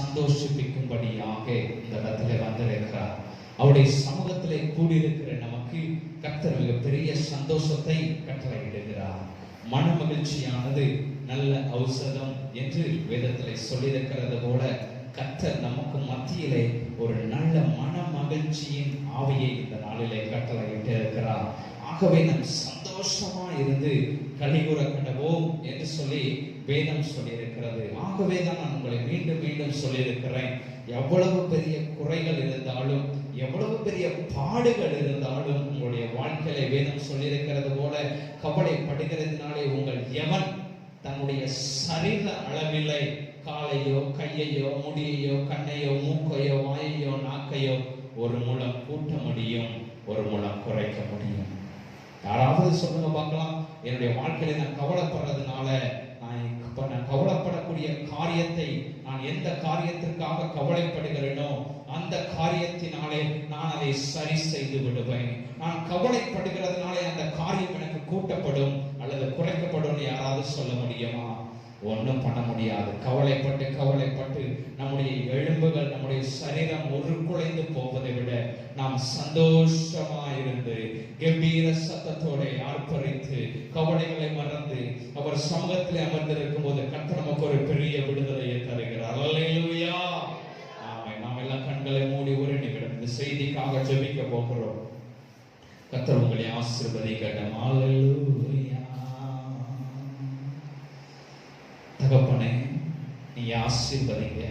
சந்தோஷிப்பிக்கும்படியாக இந்த இடத்துல வந்திருக்கிறார். அவருடைய சமூகத்திலே கூடியிருக்கிற நமக்கு கர்த்தர் மிகப்பெரிய சந்தோஷத்தை கட்டளையிடுகிறார். மன மகிழ்ச்சியானது நல்ல ஔஷதம் என்று வேதத்திலே சொல்லியிருக்கிறது போல கர்த்தர் நமக்கு மத்தியிலே ஒரு நல்ல மன மகிழ்ச்சியின் ஆவியை இந்த நாளிலே கட்டளையிட்டு இருக்கிறார். ஆகவே நாம் சந்தோஷமா இருந்து கலிகூற கடவோம் என்று சொல்லி வேதம் சொல்லியிருக்கிறது. ஆகவே தான் நான் உங்களை மீண்டும் மீண்டும் சொல்லியிருக்கிறேன், எவ்வளவு பெரிய குறைகள் இருந்தாலும், எவ்வளவு பெரிய பாடுகள் இருந்தாலும் உங்களுடைய வாழ்க்கையில வேதம் சொல்லியிருக்கிறது போல கவலைப்படுகிறதுனாலே உங்கள் எவன் தன்னுடைய சரீர அளவிலே காலையோ கையையோ முடியையோ கண்ணையோ மூக்கையோ வாயையோ நாக்கையோ ஒரு முழம் கூட்ட முடியும், ஒரு முழம் குறைக்க முடியும். யாராவது சொல்லுங்க பார்க்கலாம், என்னுடைய வாழ்க்கையில நான் கவலைப்படுறதுனால நான் கவலைப்படக்கூடிய காரியத்தை, நான் எந்த காரியத்திற்காக கவலைப்படுகிறேனோ அந்த காரியத்தினாலே நான் அதை சரி செய்து விடுவேன். நான் கவலைப்படுகிறதுனாலே அந்த காரியம் எனக்கு கூட்டப்படும் அல்லது குறைக்கப்படும் யாராவது சொல்ல முடியுமா? ஒன்றும் பண்ண முடியாது. கவலைப்பட்டு நம்முடைய எலும்புகள், நம்முடைய சரீரம் உருக்குலைந்து போவதை விட நாம் சந்தோஷமாயிருந்து கம்பீர சத்தத்தோட ஆர்ப்பரித்து கவலைகளை மறந்து அவர் சமூகத்தில் அமர்ந்திருக்கும் போது கர்த்தர் நமக்கு ஒரு பெரிய விடுதலையை தருகிறார். அல்லேலூயா. நாம் எல்லாம் கண்களை மூடி ஒரு நிமிடம் இந்த செய்திக்காக ஜெபிக்க போகிறோம். கர்த்தர் உங்களை ஆசீர்வதிக்கட்டும். அல்லேலூயா. தகப்பனே, நீ ஆசீர்வதிங்க.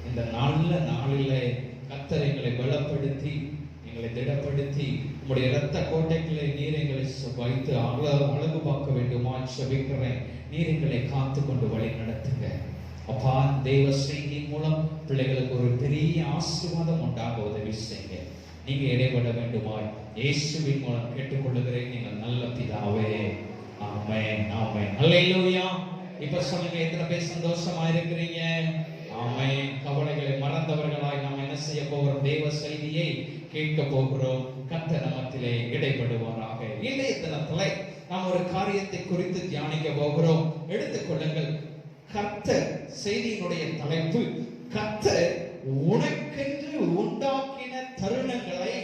இந்த நல்ல நாளிலே கர்த்தர் எங்களை பலப்படுத்தி, எங்களை திடப்படுத்தி, உம்முடைய இரத்த கோட்டைகளை நீர் எங்களை வைத்து அழகு பார்க்க வேண்டுமா ஜெபிக்கிறேன். நீர் எங்களை காத்து கொண்டு வழி நடத்துங்க. அப்பா, தெய்வ செய்தி மூலம் பிள்ளைகளுக்கு ஒரு பெரிய ஆசீர்வாதம் உண்டாக உதவி செய்யுங்க. நீங்க இடைபட வேண்டுமாய் இயேசுவின் மூலம் கேட்டுக்கொள்ளுகிறேன். நீங்கள் நல்ல பிதாவே. ஆமென், ஆமென். அல்லேலூயா. இப்ப சொல்லுங்க, எத்தனை பேர் சந்தோஷமா இருக்கிறீங்க? ஆமென். கவலைகளை மறந்தவர்களாய் நாம் என்ன செய்ய போகிறோம்? தேவ செய்தியை கேட்க போகிறோம். கர்த்தர் நமத்திலே இடைப்படுவாராக. இன்றைய தினத்திலே நாம் ஒரு காரியத்தை குறித்து தியானிக்க போகிறோம். எடுத்துக்கொள்ளுங்கள். கர்த்தர் செய்தியினுடைய தலைப்பு, கர்த்தர் உனக்கென்று உண்டாக்கின தருணங்களை,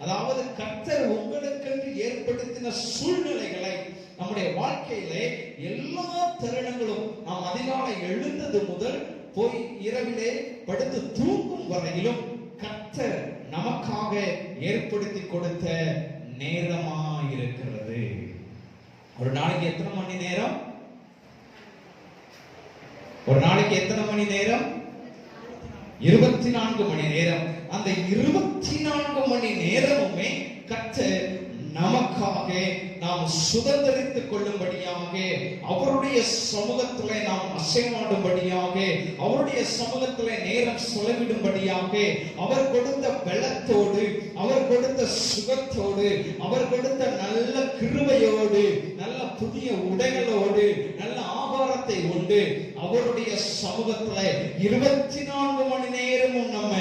அதாவது கர்த்தர் உங்களுக்கென்று ஏற்படுத்தின சூழ்நிலைகளை. நம்முடைய வாழ்க்கையிலே எல்லா தருணங்களும், நாம் அதிகாலை எழுந்தது முதல் போய் இரவிலே படுத்து தூங்கும் வரையிலும் கர்த்தர் நமக்காக ஏற்படுத்தி கொடுத்த நேரமா இருக்கிறது. ஒரு நாளைக்கு எத்தனை மணி நேரம்? ஒரு நாளைக்கு எத்தனை மணி நேரம்? 24 மணி நேரம். அந்த 24 மணி நேரமுமே கர்த்தர் நமக்காக நாம் சுதந்திரித்துக் கொள்ளும்படியாக, அவருடைய சமூகத்திலே நாம் அசைவாடும்படியாக, அவருடைய சமூகத்திலே நேரம் செலவிடும்படியாக, அவர் கொடுத்த பலத்தோடு, அவர் கொடுத்த சுகத்தோடு, அவர் கொடுத்த நல்ல கிருபையோடு, நல்ல புதிய உடைகளோடு, நல்ல ஆகாரத்தை உண்டு அவருடைய சமூகத்திலே 24 மணி நேரமும் நம்ம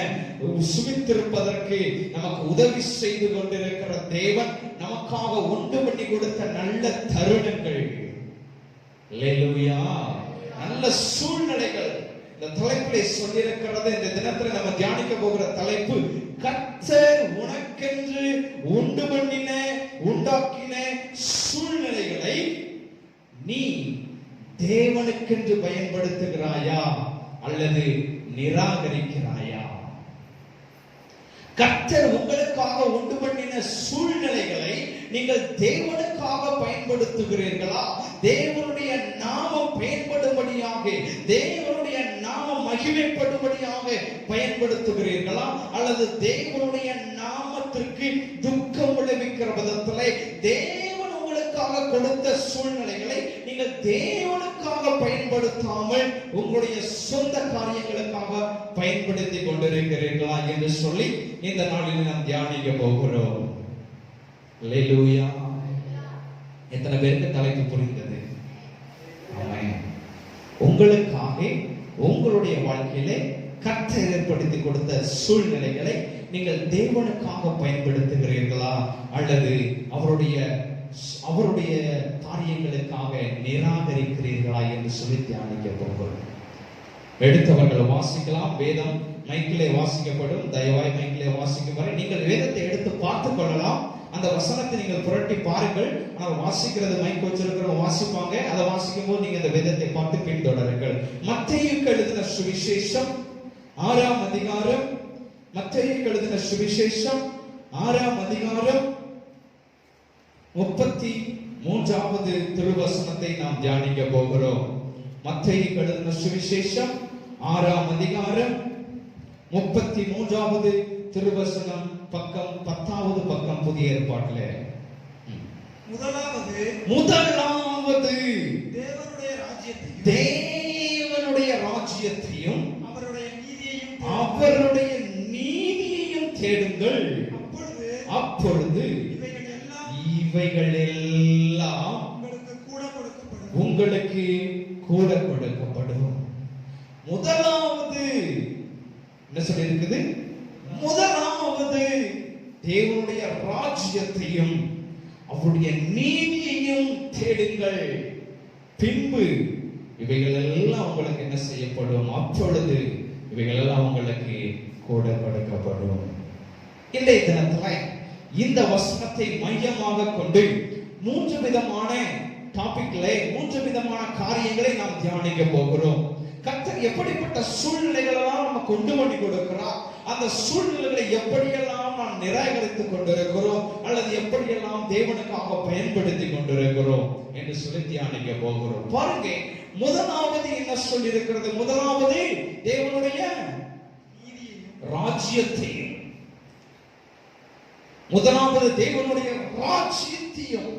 சுமித்திருப்பதற்கு நமக்கு உதவி செய்து கொண்டிருக்கிற தேவன் நமக்காக உண்டு பண்ணி கொடுத்த நல்ல தருணங்கள். அல்லேலூயா. நல்ல சூழ்நிலைகள். இந்த தலைப்பிலே சொல்லியிருக்கிறது. இந்த தினத்தில் நம்ம தியானிக்க போகிற தலைப்பு, கர்த்தர் உனக்கென்று உண்டு பண்ணின உண்டாக்கின சூழ்நிலைகளை நீ தேவனுக்கென்று பயன்படுத்துகிறாயா அல்லது நிராகரிக்கிறாயா? கர்த்தர் உங்களுக்காக உண்டு பண்ணின சூழ்நிலைகளை நீங்கள் தேவனுக்காக பயன்படுத்துகிறீர்களா? தேவனுடைய நாமம் பயன்படும்படியாக, தேவனுடைய நாமம் மகிமைப்படும்படியாக பயன்படுத்துகிறீர்களா? அல்லது தேவனுடைய நாமத்திற்கு துக்கம் விளைவிக்கிற விதத்திலே தேவன் உங்களுக்காக கொடுத்த சூழ்நிலைகளை நீங்கள் தேவனுக்காக பயன்படுத்தாமல் உங்களுடைய சொந்த காரியங்களுக்காக பயன்படுத்தி கொண்டிருக்கிறீர்களா என்று சொல்லி இந்த நாளில் நாம் தியானிக்க போகிறோம். அல்லேலூயா. எத்தனை பேருக்கு தலைப்பு புரிந்தது? ஆமென். உங்களுக்காக உங்களுடைய வாழ்க்கையிலே கர்த்தர் ஏற்படுத்தி கொடுத்த சூழ்நிலைகளை நீங்கள் தேவனுக்காக பயன்படுத்துகிறீர்களா அல்லது அவருடைய காரியங்களுக்காக நிராகரிக்கிறீர்களா என்று சொல்லி தியானிக்க போகிறோம். எடுத்தவர்கள் வாசிக்கலாம். வேதம் மைக்கிலே வாசிக்கப்படும். தயவாய் மைக்கிலே வாசிக்கும் வரை நீங்கள் வேதத்தை எடுத்து பார்த்துக் கொள்ளலாம். அந்த வசனத்தை நீங்கள் புரட்டி பாருங்கள். ஆனால் வாசிக்கிறது மைக் வச்சிருக்கிறவங்க வாசிப்பாங்க. அதை வாசிக்கும் போது நீங்க அந்த வேதத்தை பார்த்து பின்தொடருங்கள். மத்தேயுக்கு எழுதின சுவிசேஷம் 6ஆம் அதிகாரம், மத்தேயுக்கு எழுதின சுவிசேஷம் 6ஆம் அதிகாரம் 33வது திருவசனத்தை நாம் தியானிக்க போகிறோம். மத்தேயுக்கு எழுதின சுவிசேஷம் 6ஆம் அதிகாரம் 33வது திருவசனம், பக்கம் 10வது பக்கம், புதிய ஏற்பாட்டில். முதலாவது தேவனுடைய ராஜ்யத்தையும் அவருடைய நீதியையும் தேடுங்கள், அப்பொழுது இவைகள் எல்லாம் உங்களுக்கு கூட கொடுக்கப்படும். முதலாவது என்ன சொல்லி இருக்குது? முதலாவது தேவனுடைய ராஜ்யத்தையும் அவருடைய நீதியையும் தேடுங்கள், பின்பு இவைகள் எல்லாம் உங்களுக்கு என்ன செய்யப்படும்? அப்பொழுது இவைகள் எல்லாம் உங்களுக்கு கூட கொடுக்கப்படும். இன்றைய தினத்துல இந்த வசனத்தை மையமாக கொண்டு 3 விதமான டாபிக்களை, 3 விதமான காரியங்களை நாம் தியானிக்க போகிறோம். கர்த்தர் எப்படிப்பட்ட சூழ்நிலைகளெல்லாம் நம்ம கொண்டு வந்து கொடுக்கிறார், அந்த சூழ்நிலைகளை எப்படியெல்லாம் நாம் நிராகரித்துக் கொண்டிருக்கிறோம் அல்லது எப்படியெல்லாம் தேவனுக்காக பயன்படுத்தி கொண்டிருக்கிறோம் என்று சொல்லி தியானிக்க போகிறோம். பாருங்க, முதலாவது என்ன சொல்லி இருக்கிறது? முதலாவது தேவனுடைய ராஜ்யத்தையும், முதலாவது தேவனுடைய ராஜ்யத்தையும்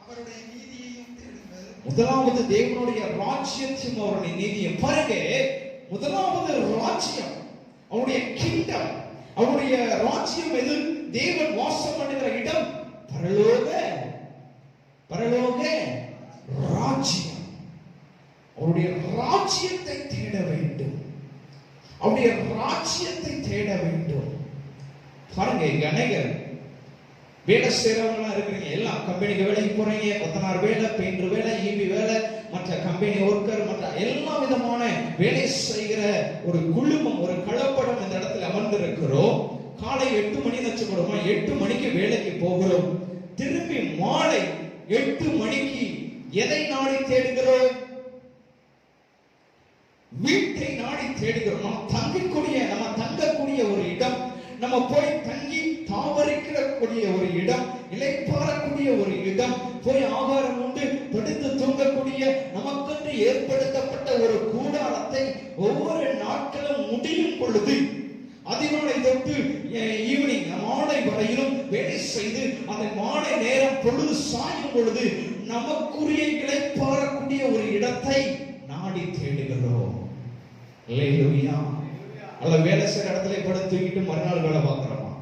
அவருடைய நீதியையும் தேடுங்கள். முதலாவது தேவனுடைய ராஜ்யத்தையும் அவருடைய நீதியையும். பாருங்க, முதலாவது ராஜ்யம், அவருடைய கிங்டம், அவருடைய ராஜ்யம் எது? தேவன் வாசம் பண்ணுகிற இடம் பரலோக ராஜ்யம். அவருடைய ராஜ்யத்தை தேட வேண்டும், அவருடைய ராஜ்யத்தை தேட வேண்டும். பாருங்க, இங்க அநேகர் வேலை செய்யறவங்களா இருக்கிறீங்க. எல்லாம் கம்பெனிக்கு வேலைக்கு போறீங்க, கொத்தனார் வேலை, பெயிண்டர் வேலை, ஈபி வேலை, மற்ற கம்பெனி ஒர்க்கர், மற்ற எல்லா விதமான வேலை செய்கிற ஒரு குழுமம், ஒரு கலப்படம் இந்த இடத்துல அமர்ந்திருக்கிறோம். காலை 8 மணி வச்சுக்கிறோமா, 8 மணிக்கு வேலைக்கு போகிறோம். திரும்பி மாலை 8 மணிக்கு எதை நாடி தேடுகிறோம்? வீட்டை நாடி தேடுகிறோம். நம்ம தங்கக்கூடிய ஒரு இடம், நம்ம போய் தங்கி தாவரிக்கக்கூடிய ஒரு இடம், இளைப்பாறக்கூடிய ஒரு இடம், போய் ஆகாரம் உண்டு படுத்து தூங்கக்கூடிய நமக்கென்று ஏற்படுத்தப்பட்ட ஒரு கூடாரத்தை ஒவ்வொரு நாட்களும் முடியும் பொழுது அதிகாலை தொட்டு ஈவினிங் மாலை வரையிலும் வேலை செய்து அந்த மாலை நேரம் பொழுது சாயும் பொழுது நமக்குரிய இளைப்பாறக்கூடிய ஒரு இடத்தை நாடி தேடுகிறோம். அல்லேலூயா. அல்ல வேலை செய்யற இடத்துல படுத்து தூக்கிட்டு மறுநாள் வேலை பார்க்கிறோமா?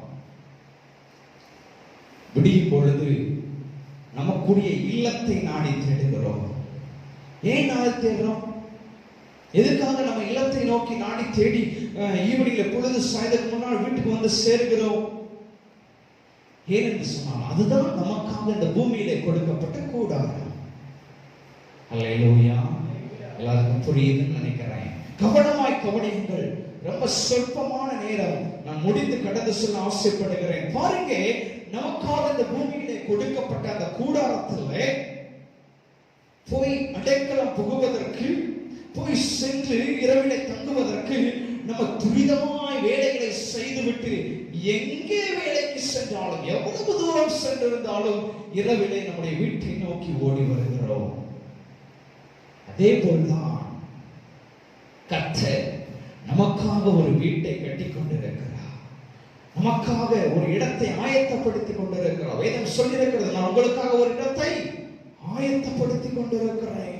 விடியும் பொழுது நமக்குரிய இல்லத்தை நாடி தேடுகிறோம். ஏன் நாடி தேடுறோம்? எதுக்காக நம்ம இல்லத்தை நோக்கி நாடி தேடி ஈவினிங்ல பொழுது சாயந்தரம் முன்னால் வீட்டுக்கு வந்து சேர்கிறோம்? ஏன் என்று சொன்னால் அதுதான் நமக்காக இந்த பூமியிலே கொடுக்கப்பட்ட கூடாரம். அல்லேலூயா. எல்லாருக்கும் புரியுதுன்னு நினைக்கிறேன். கவனமாய் கவனியுங்கள். ரொம்ப சொற்பமான நேரம் நான் முடித்து கடந்து சொல்ல ஆசைப்படுகிறேன். பாருங்க, நமக்காக இந்த பூமியிலே கொடுக்கப்பட்ட அந்த கூடாரத்தில் போய் அடைக்கலம் புகுவதற்கு, போய் சென்று இரவிலே தங்குவதற்கு நம்ம துரிதமாய் வேலைகளை செய்துவிட்டு எங்கே வேலைக்கு சென்றாலும், எவ்வளவு தூரம் சென்றிருந்தாலும் இரவிலே நம்முடைய வீட்டை நோக்கி ஓடி வருகிறோம். அதே போல்தான் கர்த்தர் நமக்காக ஒரு வீட்டை கட்டி கொண்டிருக்கிறார், நமக்காக ஒரு இடத்தை ஆயத்தப்படுத்தி கொண்டிருக்கிறார். வேதம் சொல்லியிருக்கிறது, நான் உங்களுக்காக ஒரு இடத்தை ஆயத்தப்படுத்தி கொண்டிருக்கிறேன்.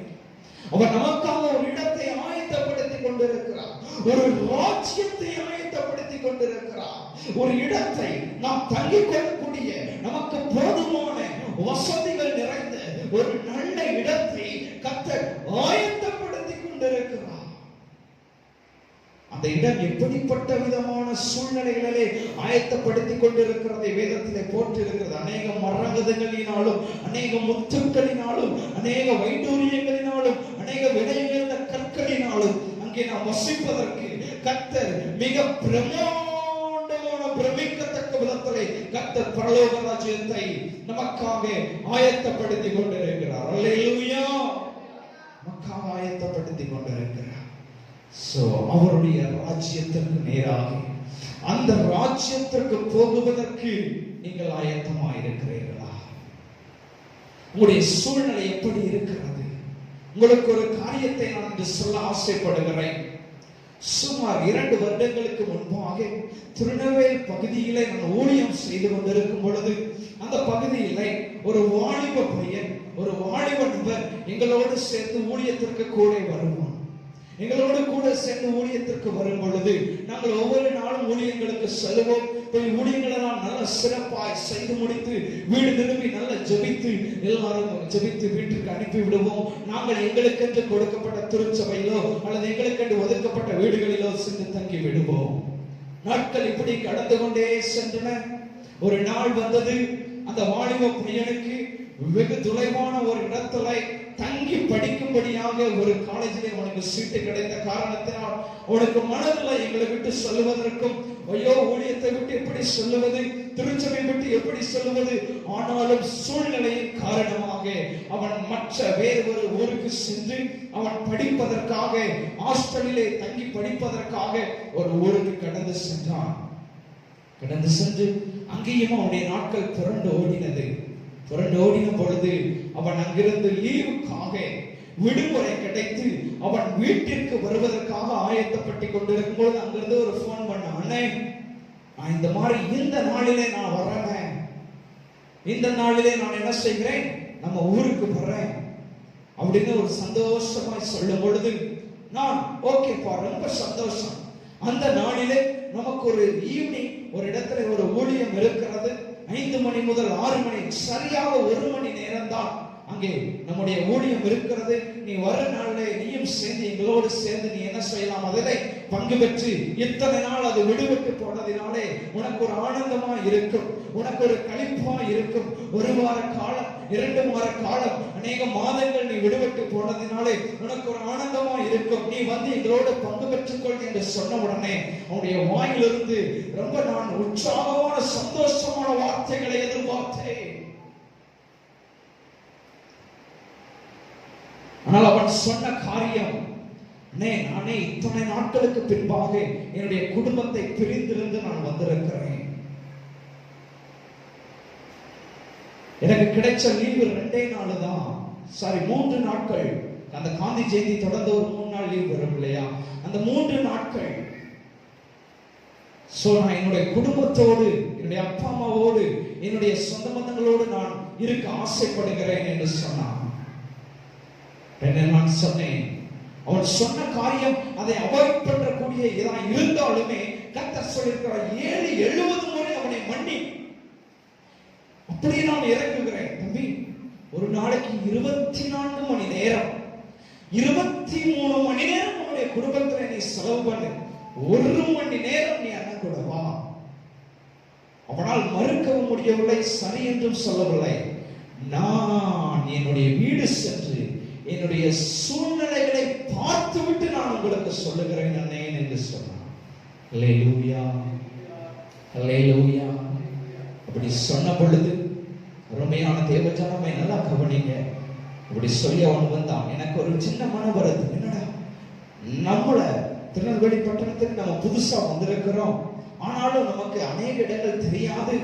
அவர் நமக்காக ஒரு இடத்தை ஆயத்தப்படுத்தி கொண்டிருக்கிறார், ஒரு ராஜ்யத்தை ஆயத்தப்படுத்தி கொண்டிருக்கிறார். ஒரு இடத்தை நாம் தங்கிக் கொள்ளக்கூடிய, நமக்கு போதுமான வசதிகள் நிறைந்த ஒரு நல்ல இடத்தை கர்த்தர் ஆயத்தப்படுத்தி கொண்டிருக்கிறார். அந்த இடம் எப்படிப்பட்ட விதமான சூழ்நிலைகளிலே ஆயத்தப்படுத்தி கொண்டிருக்கிறதை வேதத்திலே போட்டிருக்கிறது. அநேக மரகதங்களினாலும், அநேக முத்துக்களினாலும், அநேக வைடூரியங்களினாலும், அநேக விலையுயர்ந்த கற்களினாலும் அங்கே அங்கே நாம் வசிப்பதற்கு கர்த்தர் மிக பிரமாண்டமான பிரமிக்கத்தக்க விதத்திலே கர்த்தர் பரலோக ராஜ்யத்தை நமக்காக ஆயத்தப்படுத்தி கொண்டிருக்கிறார். அல்லேலூயா. நமக்காக ஆயத்தப்படுத்தி கொண்டிருக்கிறார். சோ அவருடைய ராஜ்யத்திற்கு நேராக அந்த ராஜ்யத்திற்கு போகுவதற்கு நீங்கள் ஆயத்தமாயிருக்கிறீர்களா? உங்களுடைய சூழ்நிலை எப்படி இருக்கிறது? உங்களுக்கு ஒரு காரியத்தை நான் இன்று சொல்ல ஆசைப்படுகிறேன். சுமார் 2 வருடங்களுக்கு முன்பாக திருநெல்வேலி பகுதியிலே நான் ஊழியம் செய்து கொண்டிருக்கும் பொழுது அந்த பகுதியிலே ஒரு வாலிப பையன், ஒரு வாலிப நபர் எங்களோடு சேர்ந்து ஊழியத்திற்கு கூட வருவான். எங்களோடு கூட சேர்ந்து ஊழியத்திற்கு வரும் பொழுது நாங்கள் ஒவ்வொரு நாளும் ஊழியங்களுக்கு செல்வோம். போய் ஊழியங்களெல்லாம் நல்ல சிறப்பாய் செய்து முடித்து வீடு திரும்பி நல்ல ஜெபித்து எல்லாரும் ஜெபித்து வீட்டுக்கு அனுப்பி விடுவோம். நாங்கள் எங்களுக்கென்று கொடுக்கப்பட்ட திருச்சபையிலோ அல்லது எங்களுக்கென்று ஒதுக்கப்பட்ட வீடுகளிலோ சென்று தங்கி விடுவோம். நாட்கள் இப்படி கடந்து கொண்டே சென்றன. ஒரு நாள் வந்தது. அந்த வாலிப பையனுக்கு வெகு தொலைவான ஒரு இடத்துல தங்கி படிக்கும்படியாக ஒரு காலேஜிலே அவனுக்கு சீட்டு கிடைத்த காரணத்தினால் அவனுக்கு மனதில் எங்களை விட்டு சொல்லுவதற்கும், ஐயோ ஊழியத்தை விட்டு எப்படி சொல்லுவது, திருச்சபை விட்டு எப்படி சொல்லுவது, ஆனாலும் சூழ்நிலையின் காரணமாக அவன் மற்ற வேறு ஒரு ஊருக்கு சென்று அவன் படிப்பதற்காக ஹாஸ்டலிலே தங்கி படிப்பதற்காக ஒரு ஊருக்கு கடந்து சென்றான். கடந்து சென்று அங்கேயும் அவனுடைய நாட்கள் புரண்டு ஓடினது. புரண்டு ஓடின பொழுது அவன் அங்கிருந்து லீவுக்காக விடுமுறை கிடைத்து அவன் வீட்டிற்கு வருவதற்காக ஆயத்தப்பட்டு கொண்டிருக்கும் போது அங்கிருந்து ஒரு போன் பண்ண, அண்ணே நான் இந்த மாதிரி இந்த நாளிலே நான் வரேன், இந்த நாளிலே நான் என்ன செய்கிறேன், நம்ம ஊருக்கு வர்றேன் அப்படின்னு ஒரு சந்தோஷமாய் சொல்லும் பொழுது நான் ஓகேப்பா ரொம்ப சந்தோஷம். அந்த நாளிலே நமக்கு ஒரு ஈவினிங் ஒரு இடத்துல ஒரு ஊழியம் இருக்கிறது. 5 மணி முதல் 6 மணி, சரியாக 1 மணி நேரம் தான் அங்கே நம்முடைய ஊழியம் இருக்கிறது. நீ வர நாளிலே நீயும் சேர்ந்து எங்களோடு சேர்ந்து நீ என்ன செய்யலாம், அதிலே பங்கு பெற்று இத்தனை நாள் அது விடுபட்டு போனதினாலே உனக்கு ஒரு ஆனந்தமா இருக்கும், உனக்கு ஒரு களிப்பா இருக்கும். 1 வார காலம் 2 வார காலம் அநேக மாதங்கள் நீ விடுபட்டு போனதினாலே உனக்கு ஒரு ஆனந்தமா இருக்கும். நீ வந்து எங்களோட பங்கு பெற்றுக்கொள் என்று சொன்ன உடனே அவனுடைய வாயிலிருந்து ரொம்ப நான் உற்சாகமான சந்தோஷமான வார்த்தைகளை எதிர்பார்த்தேன். ஆனால் அவன் சொன்ன காரியம், நானே இத்தனை நாட்களுக்கு பின்பாக என்னுடைய குடும்பத்தை பிரிந்திருந்து நான் வந்திருக்கிறேன். எனக்கு கிடைச்ச லீவு 2 நாள் தான், 3 நாட்கள். அந்த காந்தி ஜெயந்தி தொடர்ந்து ஒரு 3 நாள் லீவ் வரும் இல்லையா, அந்த 3 நாட்கள். சோ நான் என்னுடைய குடும்பத்தோடு, என்னுடைய அப்பா அம்மாவோடு, என்னுடைய சொந்த பந்தங்களோடு நான் இருக்க ஆசைப்படுகிறேன் என்று சொன்னான். நான் சொன்னேன், அவன் சொன்ன காரியம் அதை அவாய்ட் பண்ணக்கூடிய இதா இருந்தாலுமே கர்த்தர் சொல்லியிருக்கிறார், 70 முறை அவனை மன்னி. அப்படியே நான் இறங்குகிறேன் தம்பி. ஒரு நாளைக்கு 24 மணி நேரம் 23 மணி நேரம் உன்னுடைய குடும்பத்தில் நீ செலவு பண்ணு, 1 மணி நேரம் நீ அண்ணன் கூட வா. அவனால் மறுக்கவும் முடியவில்லை, சரி என்றும் சொல்லவில்லை. நான் என்னுடைய வீடு சென்று என்னுடைய சூழ்நிலைகளை பார்த்துவிட்டு நான் உங்களுக்கு சொல்லுகிறேன் அண்ணே என்று சொன்னான். அல்லேலூயா, அல்லேலூயா. அப்படி சொன்ன பொழுது அருமையான தேவஜனமே நல்லா கவனிங்க. அப்படி சொல்லி அவன் வந்தான். எனக்கு ஒரு சின்ன மனம் வருது, என்னடா நம்மள திருநெல்வேலி பட்டணத்துக்கு நம்ம புதுசா வந்திருக்கிறோம், ஆனாலும் நமக்கு அநேக இடங்கள் தெரியாது.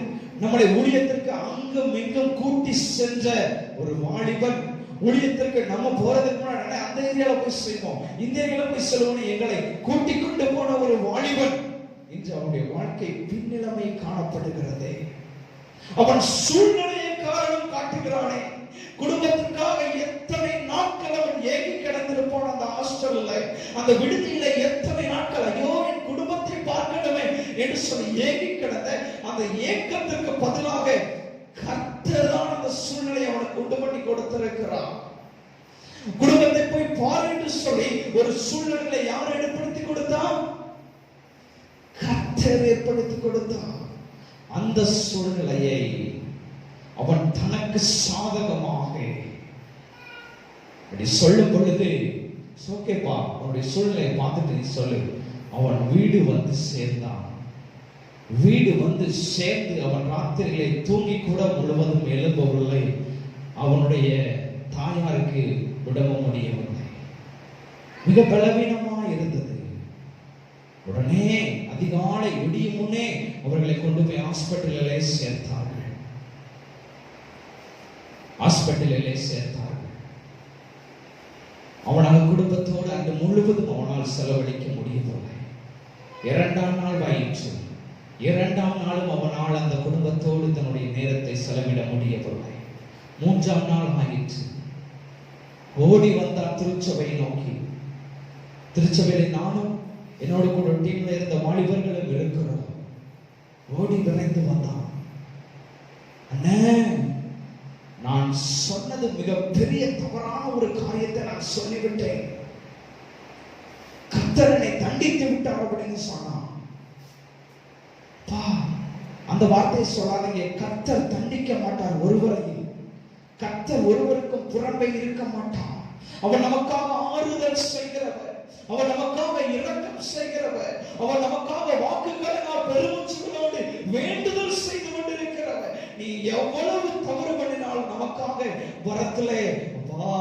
நம்முடைய ஊழியத்திற்கு அங்கும் இங்கும் கூட்டி சென்ற ஒரு வாலிபன், ஊழியத்திற்கு நம்ம போறதுக்கு முன்னாடி அந்த ஏரியால போய் செய்வோம், இந்த ஏரியால போய் செல்வோம் எங்களை கூட்டிக் கொண்டு போன ஒரு வாலிபன் இன்று அவனுடைய வாழ்க்கை பின்னிலைமை காணப்படுகிறது. அவன் சூழ்நிலையை காரணம் காட்டுகிறானே. குடும்பத்திற்காக எத்தனை நாட்கள் அவன் ஏகி கிடந்திருப்பான் அந்த ஹாஸ்டல்ல, அந்த விடுதியில எத்தனை நாட்கள், ஐயோ என் குடும்பத்தை பார்க்கணுமே என்று சொல்லி ஏகி கிடந்த அந்த ஏக்கத்திற்கு பதிலாக கர்த்தர்தான் அந்த சூழ்நிலையை அவனுக்கு உண்டு பண்ணி கொடுத்திருக்கிறார். குடும்பத்தை போய் பார் என்று சொல்லி ஒரு சூழ்நிலையை யார் ஏற்படுத்தி கொடுத்தான்? கர்த்தர் ஏற்படுத்தி கொடுத்தார். அந்த சூழ்நிலையை அவன் தனக்கு சாதகமாக அப்படி சொல்லும் பொழுது ஓகேப்பா, அவனுடைய சூழ்நிலையை பார்த்துட்டு நீ சொல்லு. அவன் வீடு வந்து சேர்ந்தான். வீடு வந்து சேர்ந்து அவன் ராத்திரியிலே தூங்கி கூட முழுவதும் எழும்பவில்லை. அவனுடைய தாயாருக்கு விடவும் முடியவில்லை. மிக பலவீனமா இருந்தது. உடனே அதிகாலை விடியும் முன்னே அவர்களை கொண்டு போய் ஹாஸ்பிட்டலிலே சேர்த்தார்கள். அவனால் குடும்பத்தோடு அன்று முழுவதும் அவனால் செலவழிக்க முடியவில்லை. 2ஆம் நாள் ஆயிற்று. 2ஆம் நாளும் அவனால் அந்த குடும்பத்தோடு தன்னுடைய நேரத்தை செலவிட முடியவில்லை. 3ஆம் நாள் ஆயிற்று. ஓடி வந்தார் திருச்சபையை நோக்கி. திருச்சபையில நானும் என்னோட கூட டீம்ல இருந்த வாலிபர்களும் இருக்கிறோம். ஓடி விரைந்து வந்தான். அண்ணே, நான் சொன்னது மிகப்பெரிய தவறான ஒரு காரியத்தை நான் சொல்லிவிட்டேன். கர்த்தர் என்னை தண்டித்து விட்டார் அப்படின்னு சொன்னான். அந்த வார்த்தையை சொல்லாதீங்க. கர்த்தர் தண்டிக்க மாட்டார் ஒருவரையும். கர்த்தர் ஒருவருக்கும் புறம்பே இருக்க மாட்டார். அவர் நமக்காக ஆறுதல் செய்கிறவர். அவர் நமக்காக இரக்கம் செய்கிறவர். அவர் நமக்காக வாக்குகளினால் பெருமூச்சுகளோடு வேண்டுதல் செய்து கொண்டிருக்கிறவர். நீ எவ்வளவு தவறு பண்ணினாலும் நமக்காக வரத்திலே வா,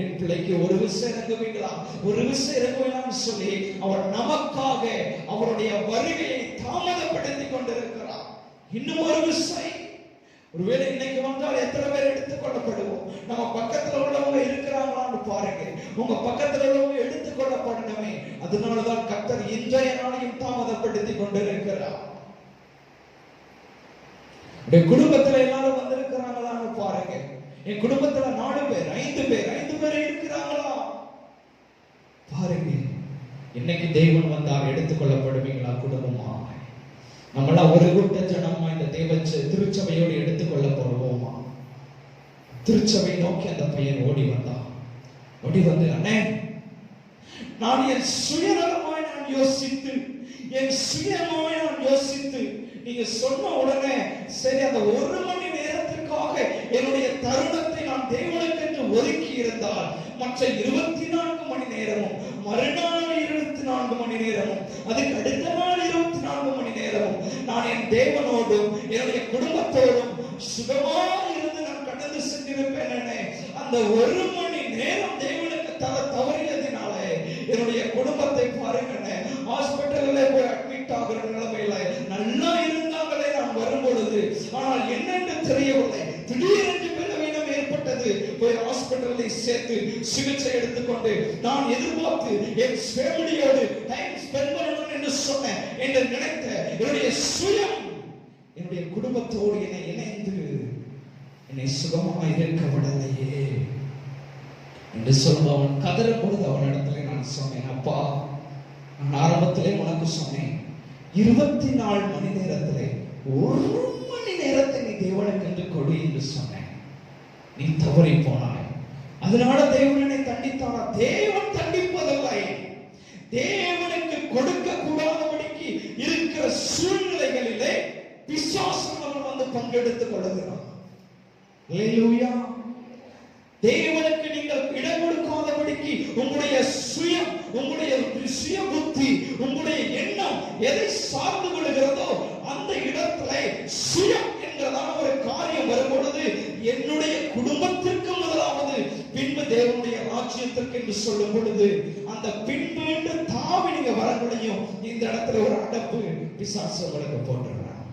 என் பிள்ளைக்கு ஒரு விஷயம் இறங்குவீங்களா, ஒரு விஷயம் இறங்குவீங்களான்னு சொல்லி அவர் நமக்காக அவருடைய வருகையை தாமதப்படுத்திக் கொண்டிருக்கிறார். இன்னும் ஒரு விஷயம், ஒருவேளை இன்னைக்கு வந்தால் எத்தனை பேர் எடுத்துக் கொள்ளப்படுவோம்? நம்ம பக்கத்துல உள்ளவங்க இருக்கிறாங்களான்னு பாருங்க. உங்க பக்கத்துல உள்ளவங்க எடுத்துக் கொள்ளப்படணுமே. அதனாலதான் கர்த்தர் இன்றைய நாளையும் தாமதப்படுத்தி கொண்டிருக்கிறார். குடும்பத்துல எல்லாரும் வந்திருக்கிறாங்களான்னு பாருங்க. என் குடும்பத்துல 4 பேர் 5 பேர் இருக்கிறாங்களா பாருங்க. இன்னைக்கு தெய்வம் வந்தால் எடுத்துக் கொள்ளப்படுவீங்களா குடும்பமா? நம்மளாம் ஒரு கூட்ட ஜனமா இந்த திருச்சபையோடு எடுத்துக் கொள்ளப்படுவோமா? திருச்சபை நோக்கி அந்த பையன் ஓடி வந்தான். ஓடி வந்து, அண்ணே, நான் என் சுயநலமாய் நான் யோசித்து நீங்க சொன்ன உடனே சரி, அந்த 1 மணி நேரத்திற்காக என்னுடைய தருணத்தை நான் தேவனுக்கு என்று ஒதுக்கி இருந்தால் மற்ற 24 மணி நேரமும், மறுநாள் 24 மணி நேரமும், அதுக்கு அடுத்த நாள் 24 மணி நேரமும் நான் என் தேவனோடும் என்னுடைய குடும்பத்தோடும் சுகமாக இருந்து நான் கடந்து சென்றிருப்பேன். அந்த 1 மணி நேரம் தேவனுக்கு தவறியதினால என்னுடைய குடும்பத்தை பாருங்க, ஹாஸ்பிட்டல்ல போய் அட்மிட் ஆகிற நிலைமையில நல்லா இருந்தாங்களே நான் வரும் பொழுது. ஆனால் என்னென்று தெரியவில்லை. திடீரென்று பலவீனம் ஏற்பட்டது. போய் ஹாஸ்பிட்டலில் சேர்த்து சிகிச்சை எடுத்துக்கொண்டு நான் எதிர்பார்த்து என் ஃபேமிலியோடு டைம் ஸ்பெண்ட் பண்ணணும் என்று சொன்னேன் என்று நினைத்த என்னுடைய சுயம் என்னுடைய குடும்பத்தோடு என்னை இணைந்து என்னை சுகமாக இருக்க விடலையே என்று சொல்ல அவன் கதறும் பொழுது அவனிடத்துல நான் சொன்னேன், அப்பா, நான் ஆரம்பத்திலே உனக்கு சொன்னேன், 24 மணி நேரத்திலே 1 மணி நேரத்தை நீ தேவனுக்கு என்று கொடு என்று சொன்னேன். நீ தவறி போனாய். அதனால தேவனை தண்டித்தானா? தேவன் தண்டிப்பதில்லை. தேவனுக்கு கொடுக்க கூடாதபடிக்கு இருக்கிற சூழ்நிலைகளிலே பிசாசு வந்து பங்கெடுத்துக் கொள்கிறான். அல்லேலூயா. தேவனுக்கு நீங்கள் இடம் கொடுக்காதபடிக்கு உங்களுடைய சுயம், உங்களுடைய சுய புத்தி, உங்களுடைய எண்ணம் எதை சார்ந்து கொள்கிறதோ அந்த இடத்துல சுயம் என்கிறதான ஒரு காரியம் வரும்பொழுது என்னுடைய குடும்பத்திற்கு முதலாவது, பின்பு தேவனுடைய ராஜ்யத்திற்கு என்று சொல்லும் பொழுது அந்த பின்பு என்று தாவி நீங்க வர முடியும். இந்த இடத்துல ஒரு அடப்பு பிசாசு உங்களுக்கு போட்டுறான்.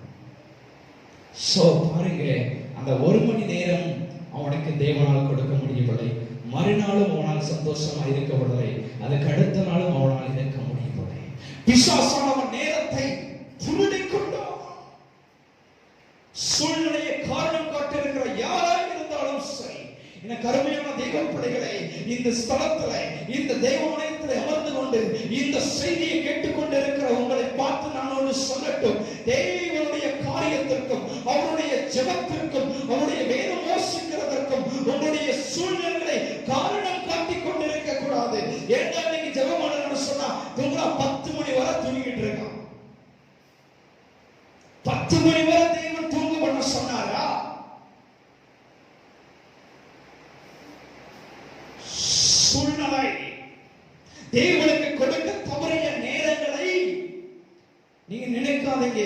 சோ பாருங்க, அந்த 1 மணி நேரம் அவனுக்கு தேவனால் கொடுக்க முடியவில்லை. மறுநாளும் அவனால் சந்தோஷமா இருக்கவில்லை. அதுக்கு அடுத்த நாளும் அவனால் இருக்க முடியவில்லை. பிசாசானவன் நேரத்தை திருடிக் கொண்டான். சூழ்நிலையை காரணம் காட்டியிருக்கிற யாராக இருந்தாலும் சரி, எனக்கு அருமையான தெய்வ பிள்ளைகளை, இந்த ஸ்தலத்துல இந்த தேவாலயத்தில் அமர்ந்து கொண்டு இந்த செய்தியை கேட்டுக்கொண்டு இருக்கிற உங்களை பார்த்து நான் ஒன்று சொல்லட்டும். தேவனுடைய காரியத்திற்கும் அவருடைய ஜெபத்திற்கும் அவருடைய வேதம் வாசிக்கிறதற்கும் உங்களுடைய சூழ்நிலைகளை காரணம் காட்டிக் கொண்டிருக்க கூடாது. ஏன்னா நீங்க ஜெபம் பண்ணணும்னு சொன்னா தூங்குறா 10 மணி வரை தூங்கிட்டு இருக்கான். 10 மணி வரை தேவன் தூங்க பண்ண சொன்னாரா? சூழ்நிலை தேவனுக்கு கொடுக்க தவறிய நேரங்களை நீங்க நினைக்காதீங்க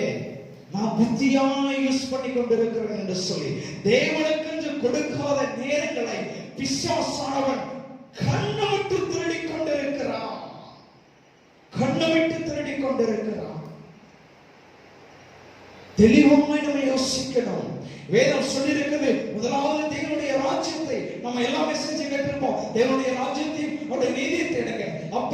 நான் புத்தியா யூஸ் பண்ணி கொண்டிருக்கிறேன் என்று சொல்லி. தேவனுக்கு கொடுக்காத நேரங்களை பிசாசானவன் கண்ணு விட்டு திருடி கொண்டிருக்கிறான். கண்ணு விட்டு திருடி கொண்டிருக்கிறான். தெளிவாய் நம்ம யோசிக்கணும். வேதம் சொல்லி இருக்குது, முதலாவது தேவனுடைய ராஜ்யத்தை நம்ம எல்லாமே செஞ்சு கேட்டிருப்போம். தேவனுடைய ராஜ்யத்தையும் அவருடைய நீதியை தேடுங்க, அப்ப